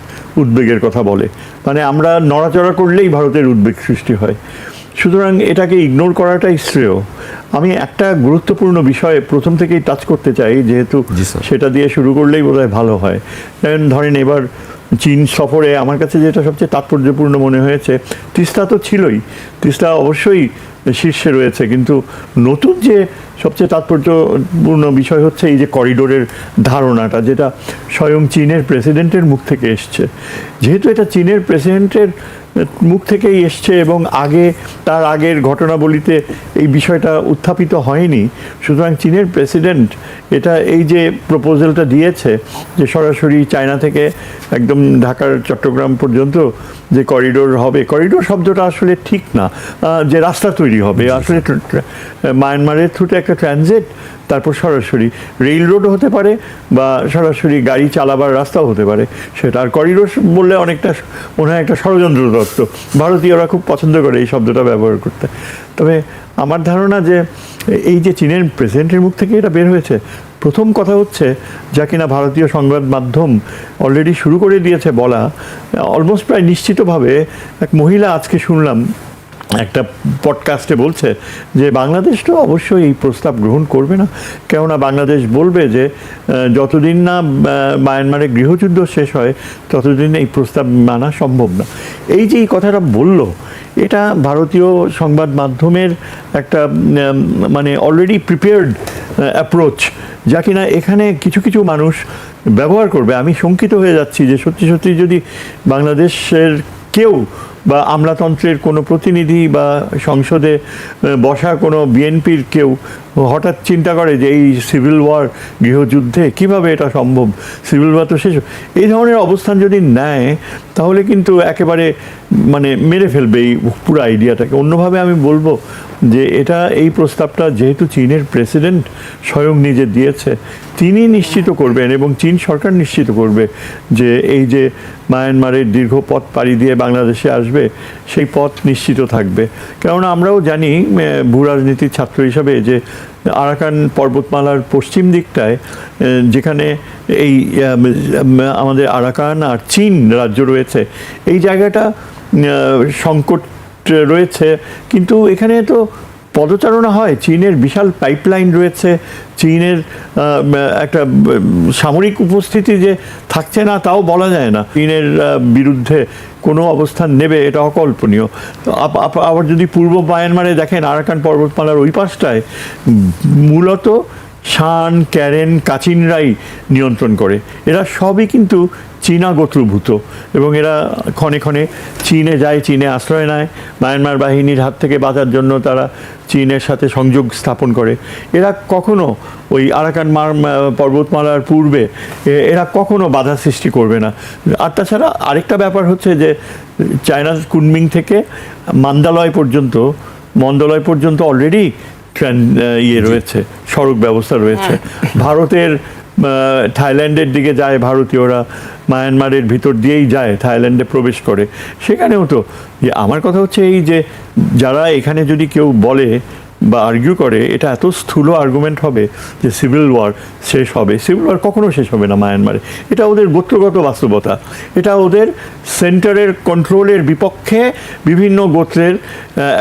S2: উদ্বেগের কথা বলে। মানে আমরা নড়াচড়া করলেই ভারতের উদ্বেগ সৃষ্টি হয়। সুতরাং এটাকে ইগনোর করাটাই শ্রেয়। আমি একটা গুরুত্বপূর্ণ বিষয়ে প্রথম থেকেই টাচ করতে চাই, যেহেতু সেটা দিয়ে শুরু করলেই বোধহয় ভালো হয়। ধরেন এবার চীন সফরে আমার কাছে যেটা সবচেয়ে তাৎপর্যপূর্ণ মনে হয়েছে, তিস্তা তো ছিলই, তিস্তা অবশ্যই শীর্ষে রয়েছে, কিন্তু নতুন যে সবচেয়ে তাৎপর্যপূর্ণ বিষয় হচ্ছে এই যে করিডোরের ধারণাটা, যেটা স্বয়ং চীনের প্রেসিডেন্টের মুখ থেকে এসছে। যেহেতু এটা চীনের প্রেসিডেন্টের মুখ থেকেই এসছে এবং তার আগের ঘটনাবলিতে এই বিষয়টা উত্থাপিত হয়নি, সুতরাং চীনের প্রেসিডেন্ট এই যে প্রপোজালটা দিয়েছে যে সরাসরি চায়না থেকে একদম ঢাকার চট্টগ্রাম পর্যন্ত যে করিডোর হবে, করিডোর শব্দটা আসলে ঠিক না, যে রাস্তা তৈরি হবে, আসলে মায়ানমারের থ্রুতে একটা ট্রানজিট, তারপর সরাসরি রেল রোডও হতে পারে বা সরাসরি গাড়ি চালাবার রাস্তাও হতে পারে সেটা। আর করিডোর বললে অনেকটা মনে হয় একটা ষড়যন্ত্র তত্ত্ব, ভারতীয়রা খুব পছন্দ করে এই শব্দটা ব্যবহার করতে। তবে আমার ধারণা যে এই যে চীনের প্রেসিডেন্টের মুখ থেকে এটা বের হয়েছে, প্রথম কথা হচ্ছে যা কিনা ভারতীয় সংবাদ মাধ্যম অলরেডি শুরু করে দিয়েছে বলা, অলমোস্ট প্রায় নিশ্চিতভাবে এক মহিলা আজকে শুনলাম একটা পডকাস্টে বলছে যে বাংলাদেশ তো অবশ্যই এই প্রস্তাব গ্রহণ করবে না, কেননা বাংলাদেশ বলবে যে যতদিন না মায়ানমারে গৃহযুদ্ধ শেষ হয় ততদিন এই প্রস্তাব মানা সম্ভব না। এই যে এই কথাটা বলল, এটা ভারতীয় সংবাদ মাধ্যমের একটা মানে অলরেডি প্রিপেয়ার্ড অ্যাপ্রোচ, যা কিনা এখানে কিছু কিছু মানুষ ব্যবহার করবে। আমি শঙ্কিত হয়ে যাচ্ছি যে সত্যি সত্যি যদি বাংলাদেশের কেউ বা আমলাতন্ত্রের কোনো প্রতিনিধি বা সংসদে বসা কোনো বিএনপির কেউ হঠাৎ চিন্তা করে যে এই সিভিল ওয়ার, গৃহযুদ্ধে কিভাবে এটা সম্ভব, সিভিল ওয়ার তো শেষ, এই ধরনের অবস্থান যদি নেয় তাহলে কিন্তু একেবারে মানে মেরে ফেলবে এই পুরো আইডিয়াটাকে। অন্যভাবে আমি বলবো যে এটা এই প্রস্তাবটা যেহেতু চীনের প্রেসিডেন্ট স্বয়ং নিজে দিয়েছে, তিনি নিশ্চিত করবেন এবং চীন সরকার নিশ্চিত করবে যে এই যে মায়ানমারের দীর্ঘ পথ পাড়ি দিয়ে বাংলাদেশে আসবে সেই পথ নিশ্চিত থাকবে। কেননা আমরাও জানি ভূ রাজনীতির ছাত্র হিসাবে যে আরাকান পর্বতমালার পশ্চিম দিকটায় যেখানে এই আমাদের আরাকান আর চীন রাজ্য রয়েছে, এই জায়গাটা সংকট রয়েছে, কিন্তু এখানে তো পদচারণা হয়, চীনের বিশাল পাইপলাইন রয়েছে, চীনের একটা সামরিক উপস্থিতি যে থাকছে না তাও বলা যায় না, চীনের বিরুদ্ধে কোনো অবস্থান নেবে এটা অকল্পনীয়। আবার যদি পূর্ব মায়ানমারে দেখেন, আরাকান পর্বতমালার ওই পাশটায় মূলত শান, ক্যারেন, কাচিনরাই নিয়ন্ত্রণ করে। এরা সবই কিন্তু চীনা গোত্রভূত এবং এরা ক্ষণে ক্ষণে চীনে যায়, চীনে আশ্রয় নেয়, মায়ানমার বাহিনীর হাত থেকে বাঁচার জন্য তারা চীনের সাথে সংযোগ স্থাপন করে। এরা কখনো ওই আরাকান পর্বতমালার পূর্বে এরা কখনো বাধা সৃষ্টি করবে না। আর তাছাড়া আরেকটা ব্যাপার হচ্ছে যে চায়নার কুনমিং থেকে মন্দালয় পর্যন্ত অলরেডি রয়েছে, সড়ক ব্যবস্থা রয়েছে। ভারতের থাইল্যান্ডের দিকে যায় ভারতীয়রা, মায়ানমারের ভিতর দিয়েই যায়, থাইল্যান্ডে প্রবেশ করে, সেখানেও তো আমার কথা হচ্ছে এই যে যারা এখানে যদি কেউ বলে বা আর্গিউ করে, এটা এত স্থূল আর্গুমেন্ট হবে যে সিভিল ওয়ার শেষ হবে। সিভিল ওয়ার কখনো শেষ হবে না মায়ানমারে। এটা ওদের গোত্রগত বাস্তবতা, এটা ওদের সেন্টারের কন্ট্রোলের বিপক্ষে বিভিন্ন গোত্রের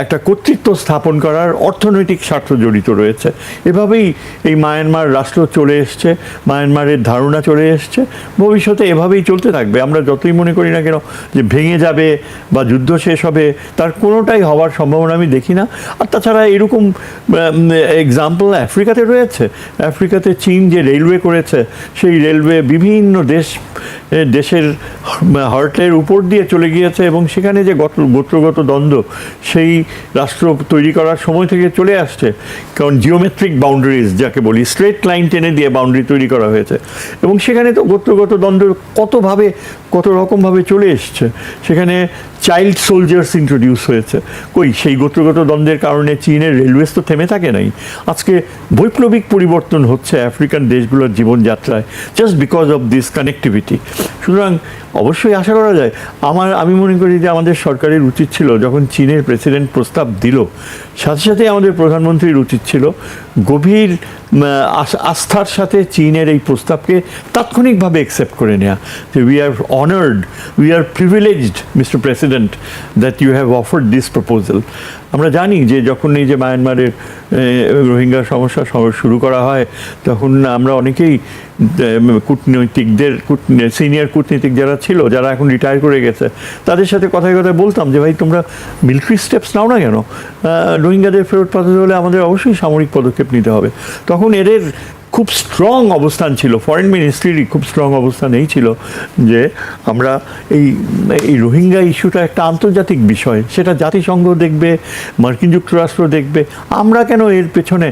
S2: একটা কর্তৃত্ব স্থাপন করার অর্থনৈতিক স্বার্থ জড়িত রয়েছে। এভাবেই এই মায়ানমার রাষ্ট্র চলে এসছে, মায়ানমারের ধারণা চলে এসছে, ভবিষ্যতে এভাবেই চলতে থাকবে। আমরা যতই মনে করি না কেন যে ভেঙে যাবে বা যুদ্ধ শেষ হবে, তার কোনোটাই হওয়ার সম্ভাবনা আমি দেখি না। আর তাছাড়া এরকম এক্সাম্পল আফ্রিকাতে রয়েছে। আফ্রিকাতে চীন যে রেলওয়ে করেছে, সেই রেলওয়ে বিভিন্ন দেশের হার্টের উপর দিয়ে চলে গিয়েছে এবং সেখানে যে গোত্রগত দ্বন্দ্ব সেই রাষ্ট্র তৈরি করার সময় থেকে চলে আসছে। কারণ জিওমেট্রিক বাউন্ডারিজ যাকে বলি, স্ট্রেট লাইন টেনে দিয়ে বাউন্ডারি তৈরি করা হয়েছে এবং সেখানে তো গোত্রগত দ্বন্দ্ব কত রকমভাবে চলে এসছে। সেখানে চাইল্ড সোলজার্স ইন্ট্রোডিউস হয়েছে। সেই গোত্রগত দ্বন্দ্বের কারণে চীনের রেলওয়েজ তো থেমে থাকে নাই। আজকে বৈপ্লবিক পরিবর্তন হচ্ছে আফ্রিকান দেশগুলোর জীবনযাত্রায়, just because of this connectivity. সুতরাং অবশ্যই আশা করা যায়, আমি মনে করি যে আমাদের সরকারের উচিত ছিল, যখন চীনের প্রেসিডেন্ট প্রস্তাব দিল, সাথে সাথে আমাদের প্রধানমন্ত্রীর উচিত ছিল গভীর আস্থার সাথে চীনের এই প্রস্তাবকে তাৎক্ষণিকভাবে অ্যাকসেপ্ট করে নেওয়া। যে we are honoured, we are privileged mister president that you have offered this proposal. আমরা জানি যে যখন এই যে মায়ানমারের রোহিঙ্গা সমস্যা শুরু করা হয়, তখন আমরা অনেকেই সিনিয়র কূটনীতিক যারা ছিল, যারা এখন রিটায়ার করে গেছে, তাদের সাথে কথায় বলতাম যে ভাই তোমরা মিলিটারি স্টেপস নাও না কেন, রোহিঙ্গাদের ফেরত পাঠাতে হলে আমাদের অবশ্যই সামরিক পদক্ষেপ নিতে হবে। তখন এদের খুব স্ট্রং অবস্থান ছিল, ফরেন মিনিস্ট্রিরই খুব স্ট্রং অবস্থান এই ছিল যে আমরা এই রোহিঙ্গা ইস্যুটা একটা আন্তর্জাতিক বিষয়, সেটা জাতিসংঘ দেখবে, মার্কিন যুক্তরাষ্ট্র দেখবে, আমরা কেন এর পেছনে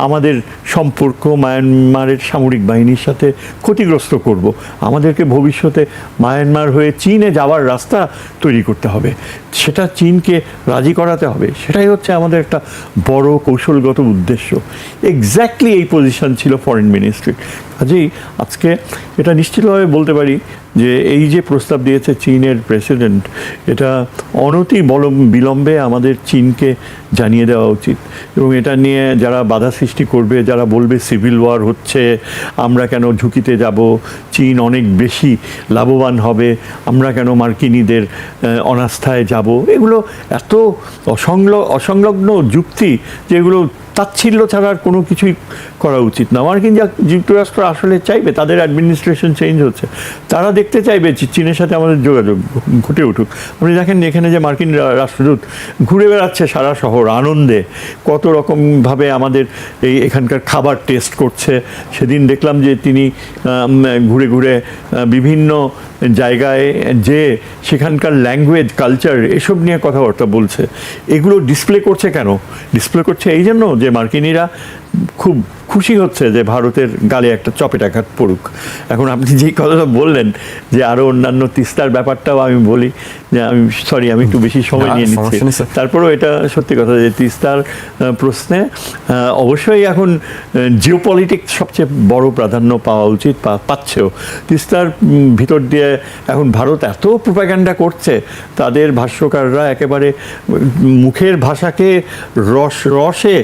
S2: আমাদের সম্পর্ক মায়ানমারের সামরিক বাহিনীর সাথে ক্ষতিগ্রস্ত করব? আমাদেরকে ভবিষ্যতে মায়ানমার হয়ে চীনে যাওয়ার রাস্তা তৈরি করতে হবে, সেটা চীনকে রাজি করাতে হবে, সেটাই হচ্ছে আমাদের একটা বড় কৌশলগত উদ্দেশ্য। এক্স্যাক্টলি এই পজিশন ছিল ফরেন মিনিস্ট্রি। কাজেই আজকে এটা নিশ্চিতভাবে বলতে পারি যে এই যে প্রস্তাব দিয়েছে চীনের প্রেসিডেন্ট, এটা অনতি বিলম্বে আমাদের চীনকে জানিয়ে দেওয়া উচিত। এবং এটা নিয়ে যারা বাধা সৃষ্টি করবে, যারা বলবে সিভিল ওয়ার হচ্ছে, আমরা কেন ঝুঁকিতে যাব, চীন অনেক বেশি লাভবান হবে, আমরা কেন মার্কিনীদের অনাস্থায় যাব, এগুলো এত অসংলগ্ন যুক্তি যেগুলো তাচ্ছিল্য ছাড়া আর কোনো কিছুই করা উচিত না। মার্কিন যুক্তরাষ্ট্র আসলে চাইবে, তাদের অ্যাডমিনিস্ট্রেশন চেঞ্জ হচ্ছে, তারা দেখতে চাইবে চীনের সাথে আমাদের যোগাযোগ ঘটে উঠুক। আপনি দেখেন এখানে যে মার্কিন রাষ্ট্রদূত ঘুরে বেড়াচ্ছে সারা শহর আনন্দে, কত রকমভাবে আমাদের এখানকার খাবার টেস্ট করছে। সেদিন দেখলাম যে তিনি ঘুরে ঘুরে বিভিন্ন জায়গায় যে সেখানকার ল্যাঙ্গুয়েজ, কালচার, এসব নিয়ে কথাবার্তা বলছে। এগুলো ডিসপ্লে করছে কেন? ডিসপ্লে করছে এই জন্য যে মার্কিনিরা খুব খুশি হচ্ছে যে ভারতের গালে একটা চপেটাঘাত পড়ুক। এখন আপনি যেই কথাটা বললেন যে আরও অন্যান্য তিস্তার ব্যাপারটাও আমি বলি, যে আমি একটু বেশি সময় নিয়ে নিচ্ছি, তারপরেও এটা সত্যি কথা যে তিস্তার প্রশ্নে অবশ্যই এখন জিওপলিটিক্স সবচেয়ে বড় প্রাধান্য পাওয়া উচিত, পাচ্ছেও। তিস্তার ভিতর দিয়ে এখন ভারত এত প্রোপাগান্ডা করছে, তাদের ভাষ্যকাররা একেবারে মুখের ভাষাকে রসে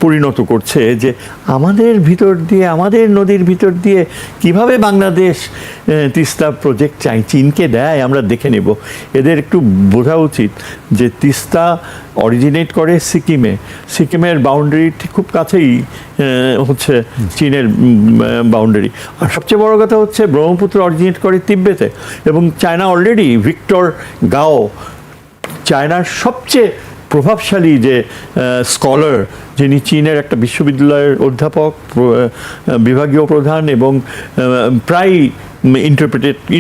S2: পরিণত করছে যে আমাদের ভিতর দিয়ে, আমাদের নদীর ভিতর দিয়ে কিভাবে বাংলাদেশ তিস্তা প্রজেক্ট চাই চীনকে দেয়, আমরা দেখে নেব। এদের একটু বোঝা উচিত যে তিস্তা অরিজিনেট করে সিকিমের বাউন্ডারি খুব কাছেই হচ্ছে চীনের বাউন্ডারি। আর সবচেয়ে বড় কথা হচ্ছে ব্রহ্মপুত্র অরিজিনেট করে তিব্বতে, এবং চায়না অলরেডি ভিক্টর গাও, চায়নার সবচেয়ে প্রভাবশালী যে স্কলার, যিনি চীনের একটা বিশ্ববিদ্যালয়ের অধ্যাপক, বিভাগীয় প্রধান এবং প্রায়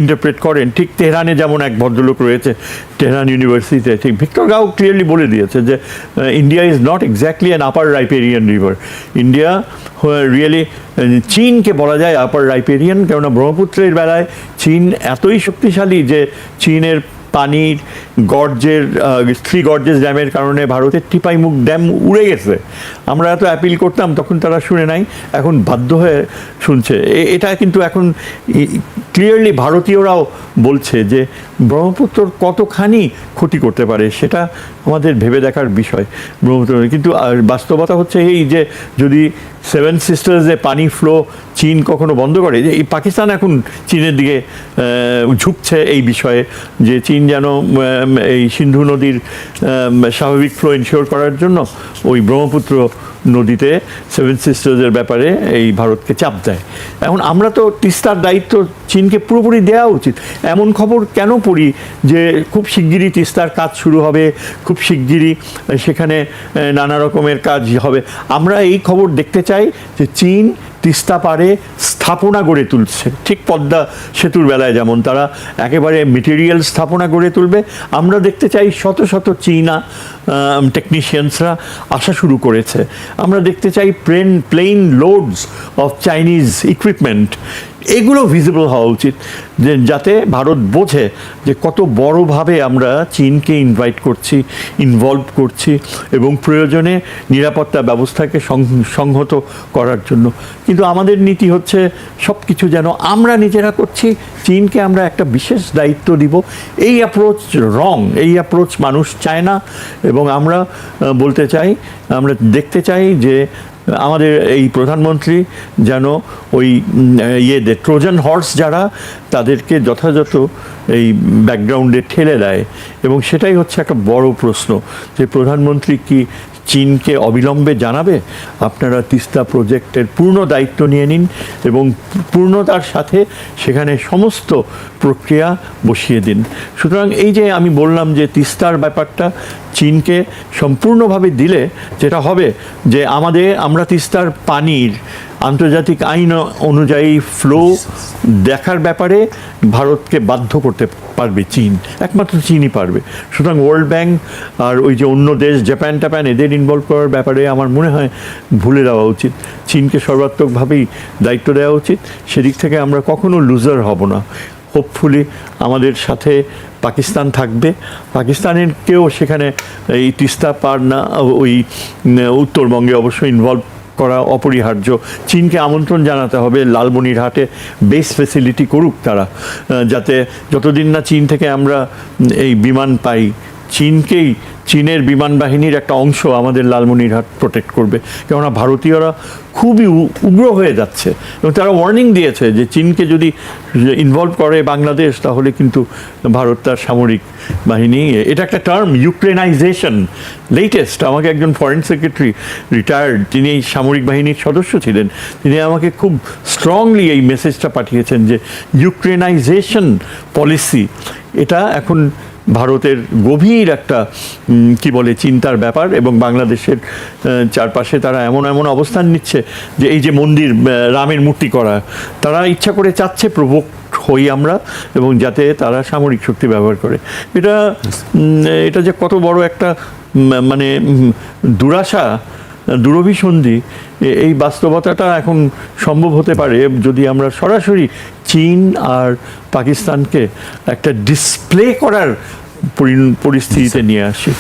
S2: ইন্টারপ্রেট করেন, ঠিক তেহরানে যেমন এক ভদ্রলোক রয়েছে তেহরান ইউনিভার্সিটিতে, ঠিক ভিক্টর গাও ক্লিয়ারলি বলে দিয়েছে যে India is not exactly an upper riparian river. India really, চীনকে বলা যায় আপার রাইপেরিয়ান, কেননা ব্রহ্মপুত্রের বেলায় চীন এতই শক্তিশালী যে চীনের পানির গর্জের, থ্রি গর্জেস ড্যামের কারণে ভারতের টিপাইমুখ ড্যাম উড়ে গেছে। আমরা এত অ্যাপিল করতাম, তখন তারা শুনে নাই, এখন বাধ্য হয়ে শুনছে। এটা কিন্তু এখন ক্লিয়ারলি ভারতীয়রাও বলছে যে ব্রহ্মপুত্র কতখানি ক্ষতি করতে পারে, সেটা আমাদের ভেবে দেখার বিষয় ব্রহ্মপুত্র। কিন্তু বাস্তবতা হচ্ছে এই যে যদি সেভেন সিস্টার্সে পানি ফ্লো চীন কখনো বন্ধ করে, যে এই পাকিস্তান এখন চীনের দিকে ঝুঁকছে এই বিষয়ে, যে চীন যেন এই সিন্ধু নদীর স্বাভাবিক ফ্লো ইনশিওর করার জন্য ওই ব্রহ্মপুত্র নদীতে সেভেন সিস্টার্সের ব্যাপারে এই ভারতকে চাপ দেয়। এখন আমরা তো তিস্তার দায়িত্ব চীনকে পুরোপুরি দেওয়া উচিত। এমন খবর কেন পড়ি যে খুব শিগগিরই তিস্তার কাজ শুরু হবে, খুব শিগগিরই সেখানে নানা রকমের কাজ হবে। আমরা এই খবর দেখতে চাই যে চীন তিস্তা পারে স্থাপনা গড়ে তুলছে, ঠিক পদ্মা সেতুর বেলায় যেমন তারা একেবারে মেটেরিয়াল স্থাপনা গড়ে তুলবে। আমরা দেখতে চাই শত শত চীনা টেকনিশিয়ানসরা আসা শুরু করেছে। আমরা দেখতে চাই plane loads of Chinese equipment, এগুলো ভিজিবল হওয়া উচিত, যে যাতে ভারত বোঝে যে কত বড়ভাবে আমরা চীনকে ইনভলভ করছি এবং প্রয়োজনে নিরাপত্তা ব্যবস্থাকে সংহত করার জন্য। কিন্তু আমাদের নীতি হচ্ছে সব কিছু যেন আমরা নিজেরা করছি, চীনকে আমরা একটা বিশেষ দায়িত্ব দিব। এই অ্যাপ্রোচ রং, এই অ্যাপ্রোচ মানুষ চায় না। এবং আমরা বলতে চাই, আমরা দেখতে চাই যে আমাদের এই প্রধানমন্ত্রী যেন ওই ট্রোজান হর্স যারা, তাদেরকে যথাযথ এই ব্যাকগ্রাউন্ডে ঠেলে দেয়। এবং সেটাই হচ্ছে একটা বড় প্রশ্ন, যে প্রধানমন্ত্রী কি চীনকে অবিলম্বে জানাবে আপনারা তিস্তা প্রজেক্টের পূর্ণ দায়িত্ব নিয়ে নিন এবং পূর্ণতার সাথে সেখানে সমস্ত প্রক্রিয়া বসিয়ে দিন। সুতরাং এই যে আমি বললাম যে তিস্তার ব্যাপারটা চীনকে সম্পূর্ণভাবে দিলে যেটা হবে যে আমরা তিস্তার পানির আন্তর্জাতিক আইন অনুযায়ী ফ্লো দেখার ব্যাপারে ভারতকে বাধ্য করতে পারবে চীন, একমাত্র চীনই পারবে। সুতরাং ওয়ার্ল্ড ব্যাংক আর ওই যে অন্য দেশ জাপান টাপান এদের ইনভলভ করার ব্যাপারে আমার মনে হয় ভুলে দেওয়া উচিত। চীনকে সর্বাত্মকভাবেই দায়িত্ব দেওয়া উচিত। সেদিক থেকে আমরা কখনো লুজার হব না। হোপফুলি আমাদের সাথে পাকিস্তান থাকবে, পাকিস্তানেরকেও সেখানে এই তিস্তা পার না ওই উত্তরবঙ্গে অবশ্যই ইনভলভ করা অপরিহার্য। চীনকে আমন্ত্রণ জানাতে হবে লালমনিরহাটে বেস ফেসিলিটি করুক তারা, যাতে যতদিন না চীন থেকে আমরা এই বিমান পাই, চীনের বিমান বাহিনীর একটা অংশ আমাদের লালমনিরহাট প্রোটেক্ট করবে। কেননা ভারতীয়রা খুবই উগ্র হয়ে যাচ্ছে এবং তারা ওয়ার্নিং দিয়েছে যে চীনকে যদি ইনভলভ করে বাংলাদেশ তাহলে কিন্তু ভারত তার সামরিক বাহিনী, এটা একটা টার্ম ইউক্রেনাইজেশন লেটেস্ট। আমাকে একজন ফরেন সেক্রেটারি রিটায়ার্ড, তিনি এই সামরিক বাহিনীর সদস্য ছিলেন, তিনি আমাকে খুব স্ট্রংলি এই মেসেজটা পাঠিয়েছেন যে ইউক্রেনাইজেশন পলিসি এটা এখন ভারতের গভীর একটা কি বলে চিন্তার ব্যাপার। এবং বাংলাদেশের চারপাশে তারা এমন এমন অবস্থান নিচ্ছে যে এই যে মন্দির রামের মূর্তি করা, তারা ইচ্ছা করে চাচ্ছে প্রভোক হই আমরা এবং যাতে তারা সামরিক শক্তি ব্যবহার করে। এটা যে কত বড় একটা মানে দুরাশা, দুরভিসন্ধি, এই বাস্তবতাটা এখন সম্ভব হতে পারে যদি আমরা সরাসরি চীন আর পাকিস্তানকে একটা ডিসপ্লে করার পরিস্থিতিতে নিয়ে আসি।